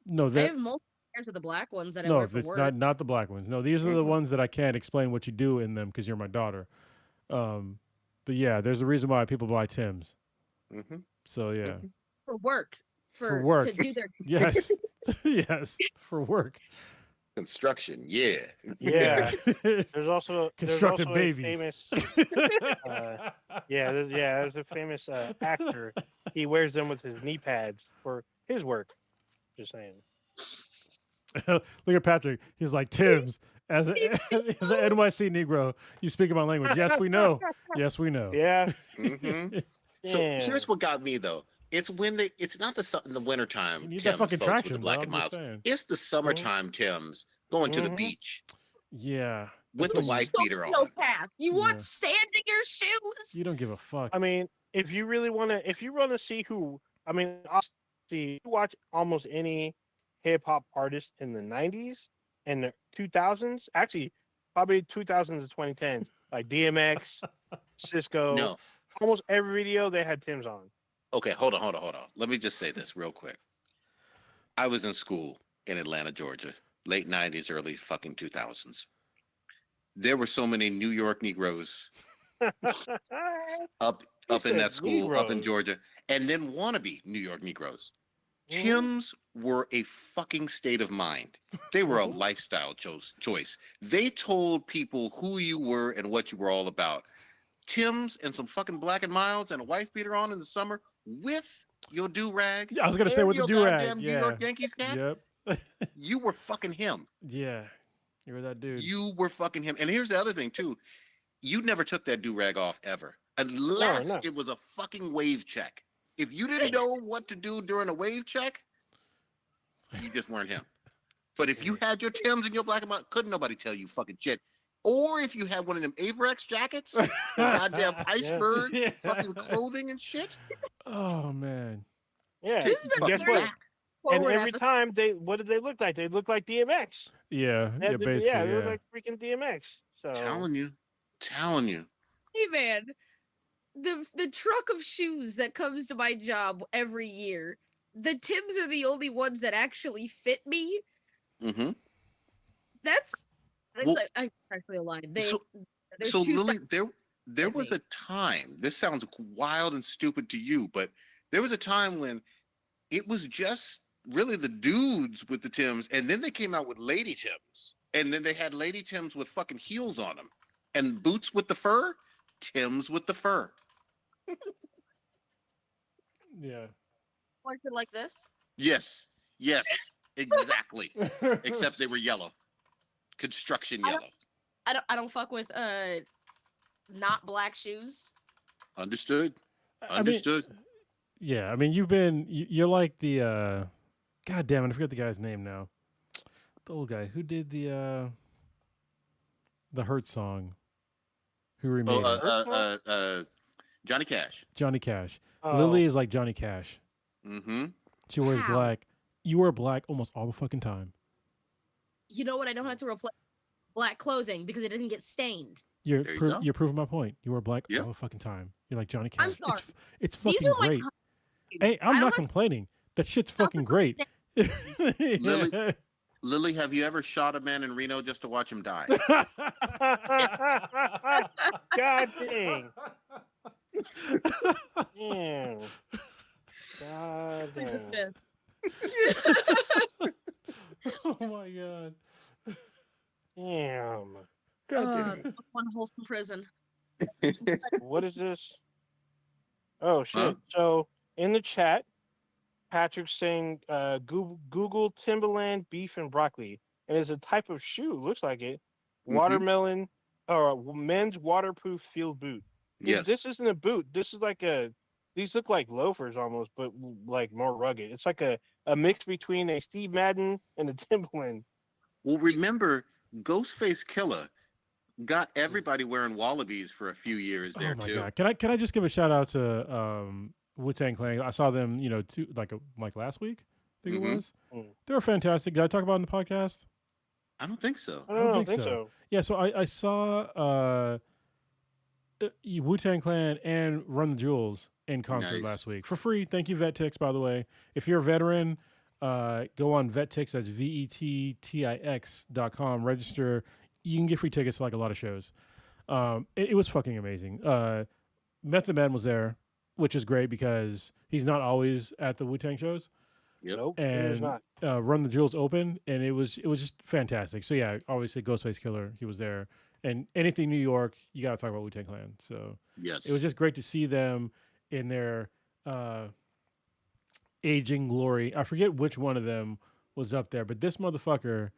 No, I that have multiple pairs of the black ones that I no, wear for it's work. not the black ones. No, these are the Mhm. ones that I can't explain what you do in them because you're my daughter. But yeah, there's a reason why people buy Tims. Mhm. So yeah, For work. for To work. do their Yes, yes, for work. Construction, yeah. Yeah. There's also Constructing a babies. famous there's a famous actor. He wears them with his knee pads for his work. Just saying. Look at Patrick. He's like Tim's. As an NYC Negro, you speak my language. Yes, we know. Yes, we know. Yeah. hmm So Damn. here's what got me though. It's when it's not in the You wintertime need that Tims, fucking folks, with the traction, black bro. and I'm just miles. saying. It's the summertime Tims going to the Mhm. beach Yeah. with That's the when wife beater on. Sociopath. You Yeah. want sand in your shoes? you don't give a fuck. I mean, if you want to see who, I mean, obviously, you watch almost any hip hop artist in the '90s and the 2000s, actually, probably 2000s and 2010s, like DMX, Cisco, No. almost every video they had Tim's on. Okay, hold on. Let me just say this real quick. I was in school in Atlanta, Georgia, late 90s, early fucking 2000s. There were so many New York Negroes up in said that school, up in Negroes. Georgia, and then wannabe New York Negroes. Mhm. Tims were a fucking state of mind. They were a Mhm. lifestyle choice. They told people who you were and what you were all about. Tims and some fucking black and milds and a wife beater on in the summer with your do rag. Yeah, I was gonna say and with the your do rag. goddamn New Yeah. York Yankees cap. Yep. You were fucking him. Yeah. You're that dude. You were fucking him. And here's the other thing too. You never took that do rag off ever, unless no. it was a fucking wave check. If you didn't know what to do during a wave check, you just weren't him. But if you had your Tims and your black and white, couldn't nobody tell you fucking shit. Or if you had one of them Avrex jackets, or goddamn iceberg Yeah. fucking clothing and shit. Oh man. Yeah. This has And been guess very what? And forward every episode. time what did they look like? They looked like DMX. Yeah. They Yeah. had Basically. they Yeah. looked like freaking DMX. So Telling you. Hey man, the truck of shoes that comes to my job every year, the Tims are the only ones that actually fit me. Mm-hmm. That's Well, I actually lied. So, There's so two Lily, styles there fit was me. a time. This sounds wild and stupid to you, but there was a time when it was just really the dudes with the Tims, and then they came out with Lady Tims, and then they had Lady Tims with fucking heels on them, and boots with the fur, Tims with the fur. Yeah. Like this. Yes, exactly. Except they were yellow, construction I don't- yellow. I don't fuck with not black shoes. Understood. I mean, yeah. I mean, you're like the God damn it! I forget the guy's name now. The old guy who did the Hurt song. Who remade it? Johnny Cash. Johnny Cash. Oh. Lily is like Johnny Cash. Mm-hmm. She wears How? black. You wear black almost all the fucking time. You know what? I don't have to replace black clothing because it doesn't get stained. You're There you go. you're proving my point. You wear black Yep. all the fucking time. You're like Johnny Cash. I'm sorry. It's These fucking are my great. costumes. Hey, I I'm don't not have to- complaining. That shit's fucking great. Lily- Lily, have you ever shot a man in Reno just to watch him die? God dang. Damn. God damn. Oh my god. Damn. One wholesome prison. What is this? Oh shit. Huh? So in the chat, Patrick's saying Google Timberland beef and broccoli. And it's a type of shoe, looks like it. Watermelon or men's waterproof field boot. Yes. This isn't a boot. This is like these look like loafers almost, but like more rugged. It's like a mix between a Steve Madden and a Timberland. Well, remember, Ghostface Killer got everybody wearing wallabies for a few years there Oh my too. god! Can I just give a shout out to Wu-Tang Clan? I saw them, like last week. I think it was. They were fantastic. Did I talk about it in the podcast? I don't think so. I don't think so. Yeah, so I saw Wu-Tang Clan and Run the Jewels in concert last week for free. Thank you, VetTix, by the way. If you're a veteran, go on VetTix, that's VETTIX.com, register. You can get free tickets to like a lot of shows. It was fucking amazing. Method Man was there, which is great because he's not always at the Wu-Tang shows. Yep. Nope, And not. Run the Jewels open, and it was just fantastic. So yeah, obviously Ghostface Killer, he was there, and anything New York, you got to talk about Wu-Tang Clan. So yes, it was just great to see them in their aging glory. I forget which one of them was up there, but this motherfucker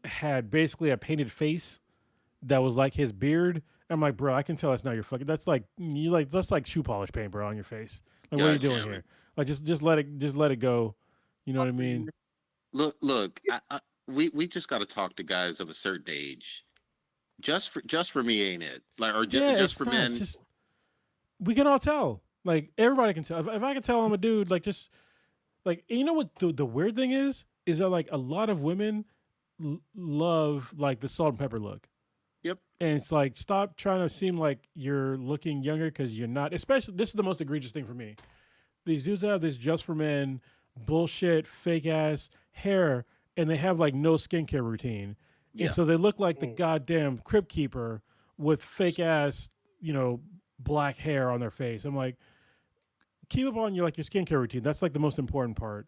had basically a painted face that was like his beard. I'm like, bro, I can tell that's not your fucking. That's like that's like shoe polish paint, bro, on your face. Like, what are you doing here? Like, just let it go. You know what I mean? Look. We just got to talk to guys of a certain age. Just for me, ain't it? Like, or just for men. We can all tell. Like, everybody can tell. If I can tell I'm a dude, like, just like, you know what the weird thing is that like a lot of women love like the salt and pepper look. Yep. And it's like, stop trying to seem like you're looking younger because you're not. Especially, this is the most egregious thing for me. These dudes have this just for men bullshit, fake ass hair, and they have like no skincare routine. Yeah. And so they look like the goddamn crypt keeper with fake ass, black hair on their face. I'm like, keep up on your skincare routine. That's like the most important part.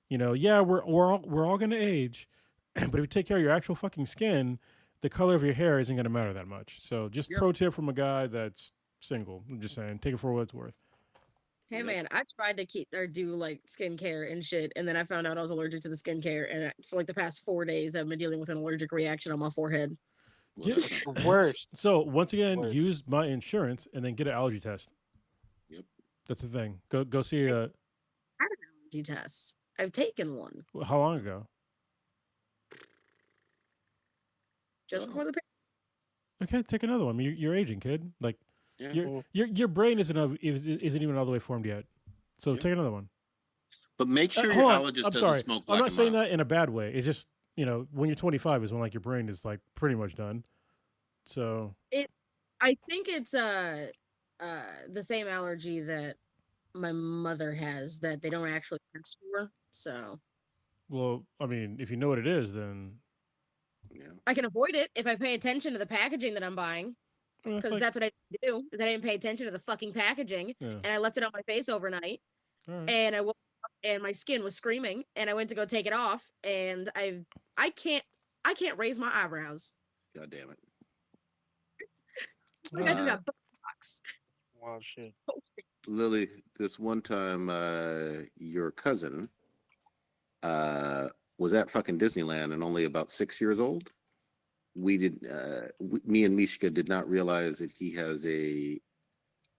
Yeah, we're all gonna age, but if you take care of your actual fucking skin, the color of your hair isn't gonna matter that much. So just pro tip from a guy that's single. I'm just saying, take it for what it's worth. Hey man, I tried to do like skincare and shit, and then I found out I was allergic to the skincare, and for like the past 4 days, I've been dealing with an allergic reaction on my forehead. Worse. So once again, use my insurance and then get an allergy test. Yep, that's the thing. Go see a. I had an allergy test. I've taken one. How long ago? Just before the. Okay, take another one. You're aging, kid. Like. Yeah. Your brain isn't even all the way formed yet, so take another one. But make sure your allergist doesn't smoke black. I'm not saying that in a bad way. It's just when you're 25 is when like your brain is like pretty much done. So I think it's the same allergy that my mother has that they don't actually test for. So. Well, I mean, if you know what it is, then. Yeah. I can avoid it if I pay attention to the packaging that I'm buying. Because that's what I do. Is I didn't pay attention to the fucking packaging, and I left it on my face overnight. And I woke up and my skin was screaming, and I went to go take it off, and I can't raise my eyebrows. God damn it! Like I do not box. Wow, shit. Lily, this one time, your cousin was at fucking Disneyland and only about 6 years old. Me and Mishka did not realize that he has a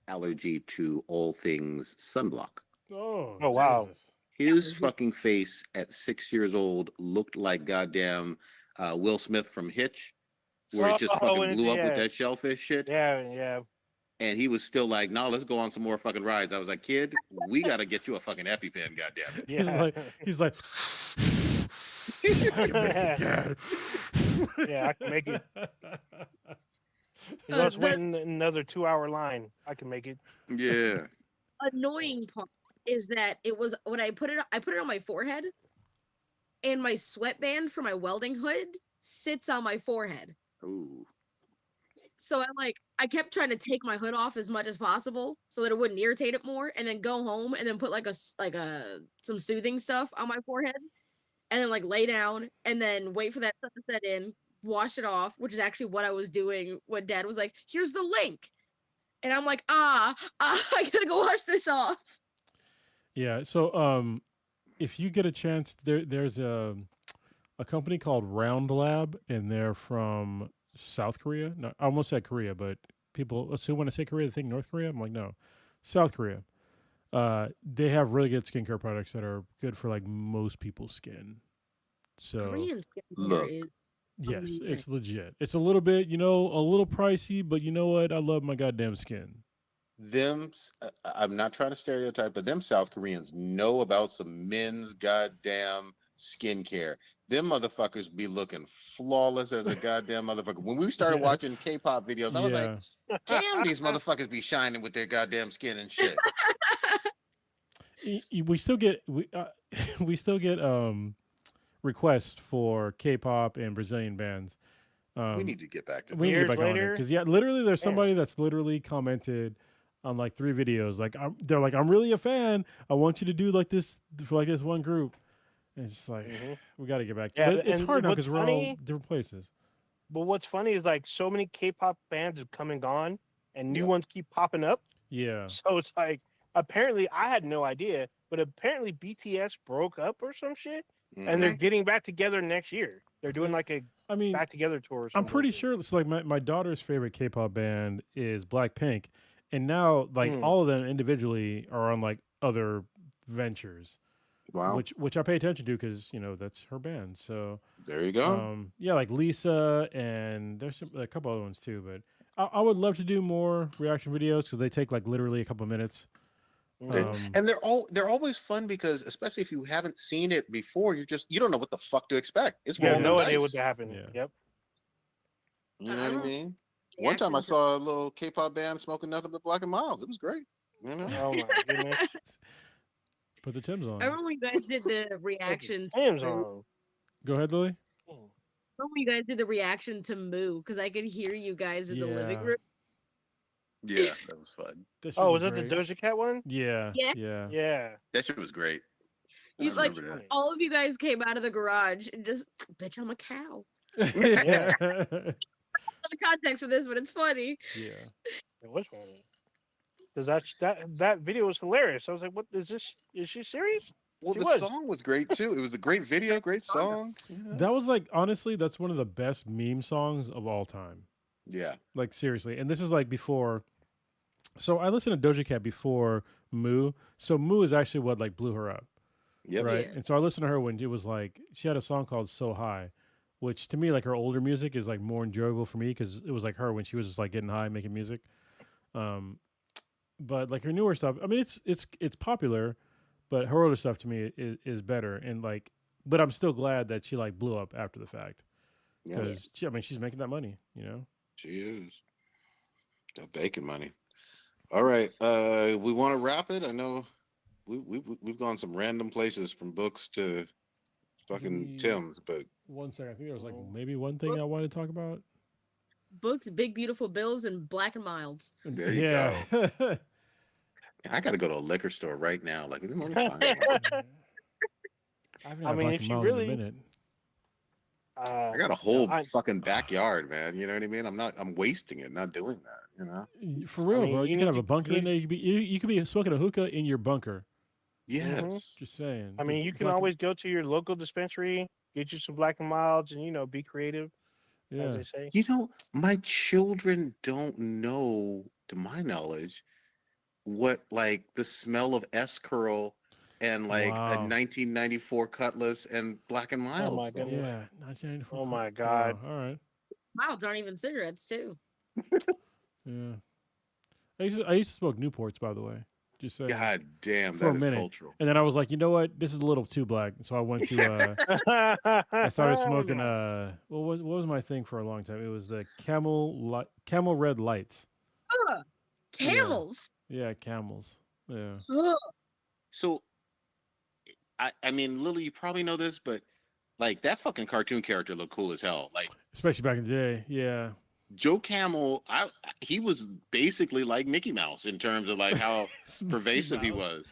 allergy to all things sunblock. Oh wow. His fucking face at 6 years old looked like goddamn Will Smith from Hitch, where it just fucking blew up with that shellfish shit. Yeah. And he was still like, "No, let's go on some more fucking rides." I was like, "Kid, we gotta get you a fucking EpiPen, goddamn it." Yeah. He's like yeah, I can make it. Let's wait another 2-hour line. I can make it. Yeah. Annoying part is that it was when I put it on my forehead, and my sweatband for my welding hood sits on my forehead. Ooh. So I kept trying to take my hood off as much as possible so that it wouldn't irritate it more, and then go home and then put some soothing stuff on my forehead. And then lay down and then wait for that stuff to set in, wash it off, which is actually what I was doing when Dad was like, "Here's the link." And I'm like, I gotta go wash this off. Yeah. So if you get a chance, there's a company called Round Lab, and they're from South Korea. No, I almost said Korea, but people assume when I say Korea, they think North Korea. I'm like, no, South Korea. They have really good skincare products that are good for most people's skin. So Korean skincare is Yes, Amazing. it's legit. It's a little bit, a little pricey, but you know what? I love my goddamn skin. I'm not trying to stereotype, but them South Koreans know about some men's goddamn skincare. Them motherfuckers be looking flawless as a goddamn motherfucker. When we started Yeah. watching K-pop videos, I was like, Yeah. damn, these motherfuckers be shining with their goddamn skin and shit. We still get we still get requests for K-pop and Brazilian bands. We need to get back to We need to Years get back on it later? because literally, there's Damn. somebody that's literally commented on like 3 videos. Like, they're like, I'm really a fan. I want you to do like this for like this one group. And it's just like we got to get back. Yeah, But it's and hard now what's because we're all funny- different places. But what's funny is like so many K-pop bands have come and gone, and new Yep. ones keep popping up. Yeah. So it's like apparently I had no idea, but apparently BTS broke up or some shit, and they're getting back together next year. They're doing like a I mean, back together tour. Or I'm some pretty bullshit. sure it's like my daughter's favorite K-pop band is Blackpink, and now like all of them individually are on like other ventures, Wow. which I pay attention to because that's her band. So There you go. yeah, like Lisa, and there's a couple other ones too. But I would love to do more reaction videos because they take like literally a couple minutes. And they're always fun because especially if you haven't seen it before, you don't know what the fuck to expect. It's You have rolling no dice. idea what happened. Yeah. Yep. You know what I mean? One time I Reactions saw a little K-pop band smoking nothing but Black and Miles. It was great. You know? Oh my goodness. Put the Timbs on. I remember when you guys did the reaction. Hands to, on. Go ahead, Lily. I remember when you guys did the reaction to Moo because I could hear you guys in the living Yeah. room. Yeah, that was fun. That shit Oh, was was that the great. Doja Cat one? Yeah. Yeah. Yeah. Yeah. That shit was great. I You like remember that. all of you guys came out of the garage and just, bitch, I'm a cow. Yeah. The context for this, but it's funny. Yeah. It was funny. Because that video was hilarious. I was like, "What is this? Is she serious?" Well, She the was. song was great too. It was a great video, great song. That was like, honestly, that's one of the best meme songs of all time. Yeah. Like, seriously. And this is like before. So I listened to Doja Cat before Moo. So Moo is actually what like blew her up. Yep. Right. Yeah. And so I listened to her when it was like, she had a song called So High, which to me, like her older music is like more enjoyable for me because it was like her when she was just like getting high making music. But like her newer stuff, I mean, it's popular, but her older stuff to me is better. And like, but I'm still glad that she like blew up after the fact Yeah. because I mean, she's making that money, She is. That bacon money. All right. We want to wrap it. I know we've gone some random places from books to fucking me- Tim's, but 1 second. I think there was like maybe one thing I wanted to talk about. Books, Big Beautiful Bills, and Black and Milds. There you go. I got to go to a liquor store right now. Like, let me find one. I haven't I had mean, Black if and she Mild really- in a minute. I got a whole I- fucking backyard, man. You know what I mean? I'm wasting it, not doing that. You know? For real, mean, bro. you You need can have to- a bunker in there. You could be smoking a hookah in your bunker. Yes. Just saying. I mean, you can Black and- always go to your local dispensary, get you some Black and Milds, and be creative, as Yeah. they say. You know, my children don't know, to my knowledge, what like the smell of S curl and like a Wow. 1994 Cutlass and Black and Mild. my smells goodness. like. Yeah. 1994. Oh my Wow, God. all right. Milds aren't even cigarettes, too. Yeah. I used to smoke Newports, by the way. Just saying. God damn, For a that is minute. cultural. And then I was like, you know what? This is a little too black. So I went to. I started smoking. What was my thing for a long time? It was the Camel Red Lights. Ugh. Camels. Yeah, Camels. Yeah. Ugh. So, I mean, Lily, you probably know this, but like that fucking cartoon character looked cool as hell. Like Especially back in the day. Yeah. Joe Camel, he was basically like Mickey Mouse in terms of like how pervasive he was.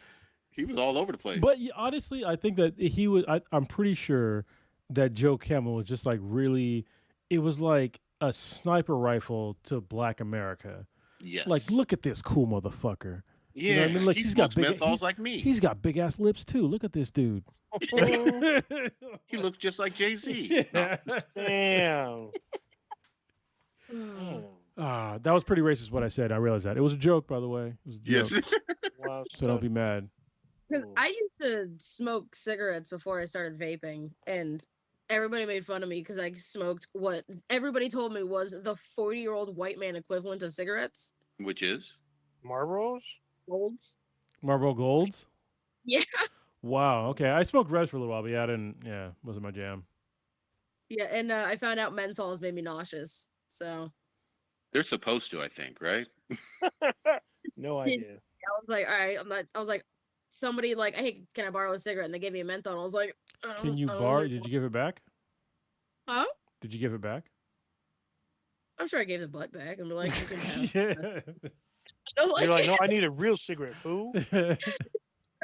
He was all over the place. But honestly, I think that he was. I'm pretty sure that Joe Camel was just like really. It was like a sniper rifle to Black America. yes, Like, look at this cool motherfucker. yeah, You know what I mean? Like, he he's got smokes big. menthols like me. He's got big ass lips too. Look at this dude. He looks just like Jay-Z. Yeah. Damn. That was pretty racist what I said. I realized that. It was a joke, by the way. It was a joke. Yes. Wow, So don't be mad. 'Cause I used to smoke cigarettes before I started vaping, and everybody made fun of me because I smoked what everybody told me was the 40-year-old white man equivalent of cigarettes. Which is? Marlboros? Golds. Marlboro Golds. Yeah. Wow. Okay, I smoked Reds for a little while, but yeah, I didn't. Yeah, wasn't my jam. Yeah, and I found out menthols made me nauseous. So They're supposed to, I think, right? No idea. I was like, all right, I'm not. I was like, somebody like, hey, can I borrow a cigarette? And they gave me a menthol. And I was like, Can you I don't borrow? really Did you give it back? Huh? Did you give it back? I'm sure I gave the butt back and be like, you can have. Yeah. You're like, no, I need a real cigarette, fool.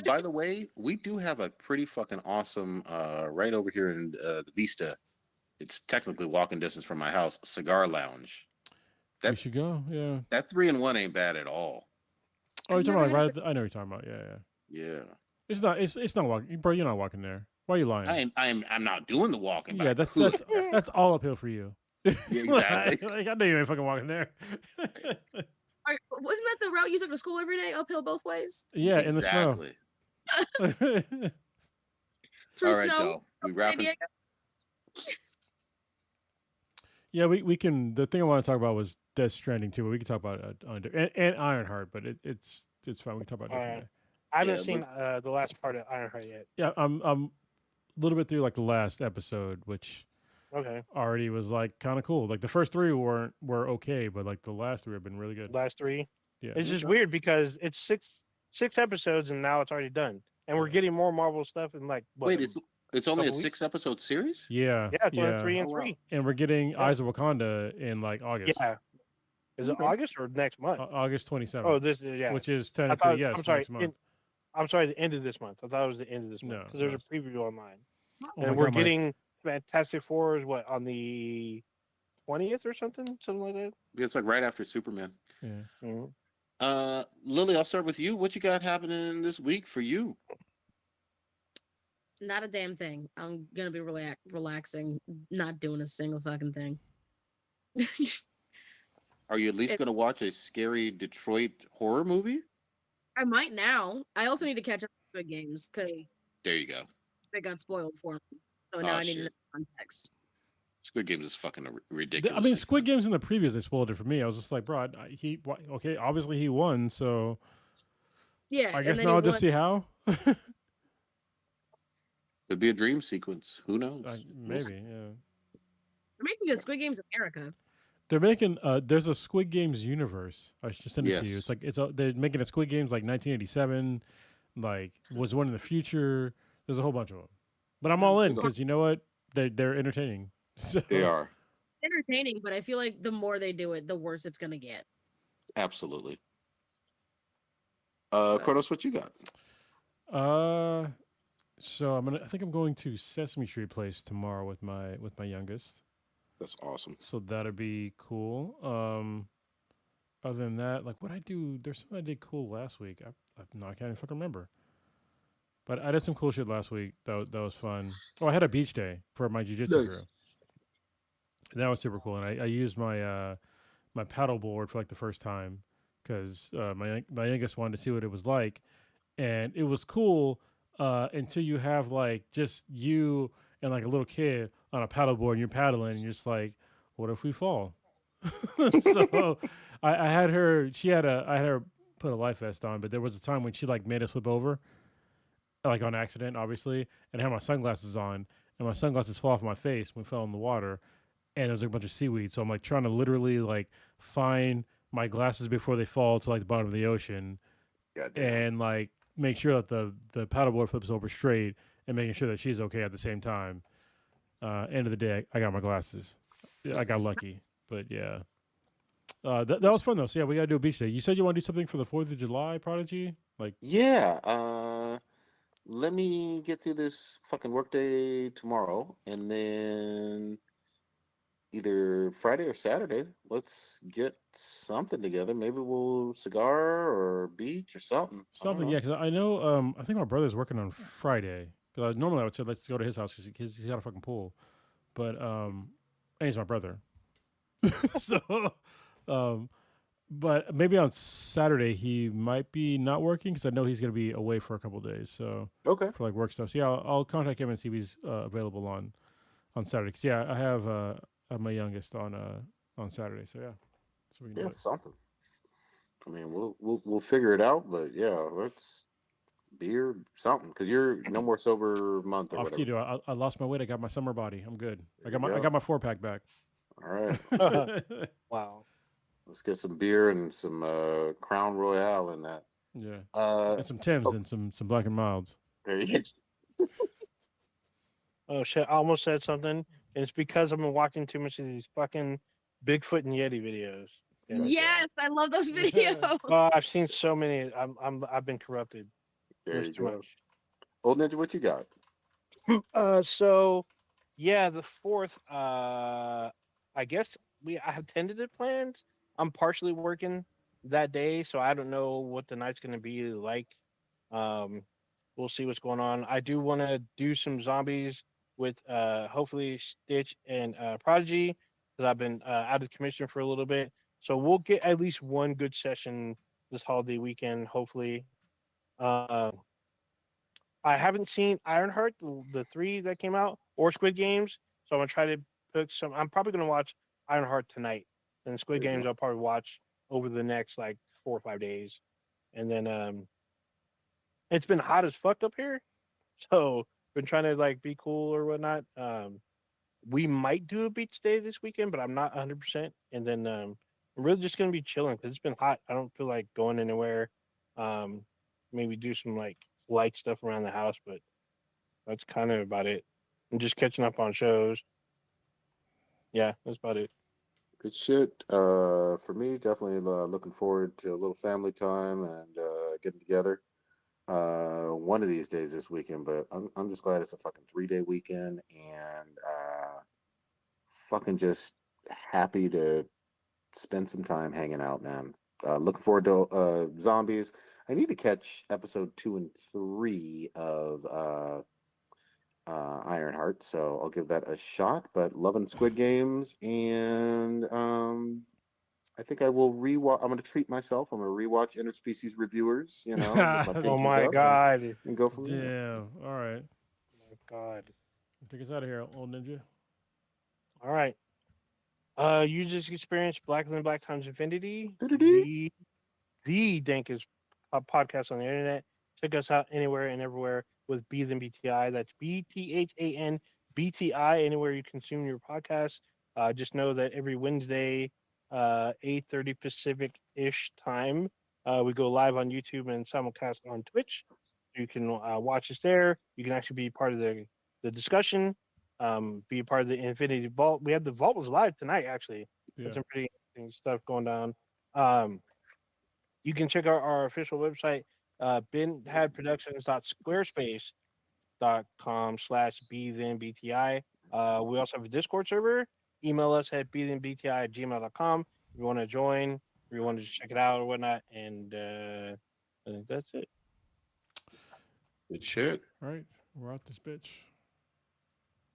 By the way, we do have a pretty fucking awesome right over here in the Vista. It's technically walking distance from my house. Cigar lounge. We should go. Yeah. That 3-in-1 ain't bad at all. Oh, you're I've talking never about had a right? I know what you're talking about. Yeah, yeah. Yeah. It's not. It's not walking, bro. You're not walking there. Why are you lying? I'm not doing the walking. But Yeah, I that's could. that's all uphill for you. Yeah, exactly. Like, I know you ain't fucking walking there. Wasn't that the route you took to school every day, uphill both ways? Yeah, in the snow. Through All right, snow. y'all. We San wrapping. Diego? Yeah, we can. The thing I want to talk about was Death Stranding too, but we can talk about it and Ironheart, but it's fine. We can talk about it All different right. day. I haven't Yeah, seen the last part of Ironheart yet. Yeah, I'm a little bit through like the last episode, which Okay. already was like kind of cool. Like the first three were okay, but like the last three have been really good. Last three. Yeah. It's just Okay. weird because it's six episodes and now it's already done, and we're Yeah. getting more Marvel stuff in like what? Wait, it's only a couple weeks? 6-episode series? Yeah. Yeah, it's only 3 and Oh, wow. 3. And we're getting Yeah. Eyes of Wakanda in like August. Yeah. Is it Okay. August or next month? August 27th. Oh, this is yeah. Which is I technically thought, yes, I'm sorry. next month. I'm sorry. The end of this month. I thought it was the end of this month No, because there's no. a preview online, Oh my and we're God, getting Fantastic Four is what on the 20th or something like that. It's like right after Superman. Yeah. Mhm. Lily, I'll start with you. What you got happening this week for you? Not a damn thing. I'm gonna be relaxing, not doing a single fucking thing. Are you at least going to watch a scary Detroit horror movie? I might now. I also need to catch up on Good Games because There you go. they got spoiled for me. So now Oh, I need to know shit. context. Squid Games is fucking ridiculous. I mean, Squid Games in the previews they spoiled it for me. I was just like, bro, okay, obviously he won, so Yeah, I and guess then now he I'll just won- see how. Could be a dream sequence. Who knows? Maybe, yeah. They're making a Squid Games America. They're making there's a Squid Games universe. I should send it to you. It's Yes. like they're making a Squid Games like 1987, like was one in the future. There's a whole bunch of them, but I'm all in because you know what? They're entertaining. So, They are. Entertaining, but I feel like the more they do it, the worse it's gonna get. Absolutely. Kronos, what you got? So I think I'm going to Sesame Street Place tomorrow with my youngest. That's awesome. So that'll be cool. Other than that, like what I do, there's something I did cool last week. I can't even fucking remember. But I did some cool shit last week. That was fun. Oh, I had a beach day for my jiu-jitsu Nice. crew. That was super cool, and I used my my paddle board for like the first time because my youngest wanted to see what it was like, and it was cool until you have like just you and like a little kid on a paddle board and you're paddling and you're just like, what if we fall? So I had her. I had her put a life vest on, but there was a time when she like made us flip over, like on accident, obviously, and I had my sunglasses on, and my sunglasses fall off my face when we fell in the water, and there was like a bunch of seaweed. So I'm like trying to literally like find my glasses before they fall to like the bottom of the ocean, Goddamn. and like make sure that the paddleboard flips over straight, and making sure that she's okay at the same time. End of the day, I got my glasses. I got Nice. lucky, but yeah. That was fun though. So yeah, we gotta do a beach day. You said you want to do something for the 4th of July, Prodigy? Like Yeah. Let me get through this fucking workday tomorrow, and then either Friday or Saturday, let's get something together. Maybe we'll cigar or beach or something. something, yeah. Because I know, I think my brother's working on Friday. Because normally I would say let's go to his house because he's got a fucking pool, but and he's my brother. So, but maybe on Saturday he might be not working because I know he's gonna be away for a couple days. So Okay. for like work stuff. So yeah, I'll contact him and see if he's available on Saturday. 'Cause, yeah, I have my youngest on Saturday. So yeah, so we can do Yeah, it. something. I mean, we'll figure it out, but yeah, let's beer something because you're no more sober month or Off whatever. keto. I lost my weight. I got my summer body. I'm good. There you I go. got my 4-pack back. All right, Wow. let's get some beer and some Crown Royale in that. Yeah, Uh, and some Tims oh, and some Black and Milds. there you Oh shit! I almost said something, and it's because I've been watching too much of these fucking Bigfoot and Yeti videos. Damn it. Yes, I love those videos. Oh, I've seen so many. I've been corrupted. There There's you too go. much. Old Ninja, what you got? So yeah, the fourth. I guess I have tentative plans. I'm partially working that day, so I don't know what the night's gonna be like. Um, we'll see what's going on. I do want to do some zombies with hopefully Stitch and Prodigy because I've been out of commission for a little bit. So we'll get at least one good session this holiday weekend, hopefully. Uh, I haven't seen Ironheart, the three that came out, or Squid Games. So I'm gonna try to pick some. I'm probably gonna watch Ironheart tonight, and Squid There you Games go. I'll probably watch over the next like 4 or 5 days. And then it's been hot as fuck up here, so been trying to like be cool or whatnot. We might do a beach day this weekend, but I'm not 100%. And then I'm really just gonna be chilling because it's been hot. I don't feel like going anywhere. Um, maybe do some like light stuff around the house, but that's kind of about it. And just catching up on shows. Yeah, that's about it. Good shit. For me, definitely looking forward to a little family time and getting together. One of these days this weekend, but I'm just glad it's a fucking 3 day weekend and fucking just happy to spend some time hanging out, man. Looking forward to zombies. I need to catch episode 2 and 3 of Ironheart, so I'll give that a shot. But loving Squid Games, and I think I will rewatch. I'm going to treat myself. I'm going to rewatch Interspecies Reviewers. You know, get my Oh paces my up god. and go from there. Damn. All right. Oh my god. Take us out of here, old ninja. All right. You just experienced Blacker Than Black Times Infinity, Doo-doo-doo. the dankest podcast on the internet. Check us out anywhere and everywhere with BthanBTI. That's BthanBTI. Anywhere you consume your podcast. Just know that every Wednesday, 8:30 Pacific ish time, we go live on YouTube and simulcast on Twitch. You can watch us there. You can actually be part of the discussion. Be a part of the Infinity Vault. We had the Vault was live tonight actually. Yeah. There's some pretty interesting stuff going down. Um, you can check out our official website, binhadproductions.squarespace.com/BthanBTI. We also have a Discord server. Email us at BthanBTI@gmail.com if you want to join, if you want to just check it out or whatnot. And I think that's it. Good shit. All right. We're out this bitch.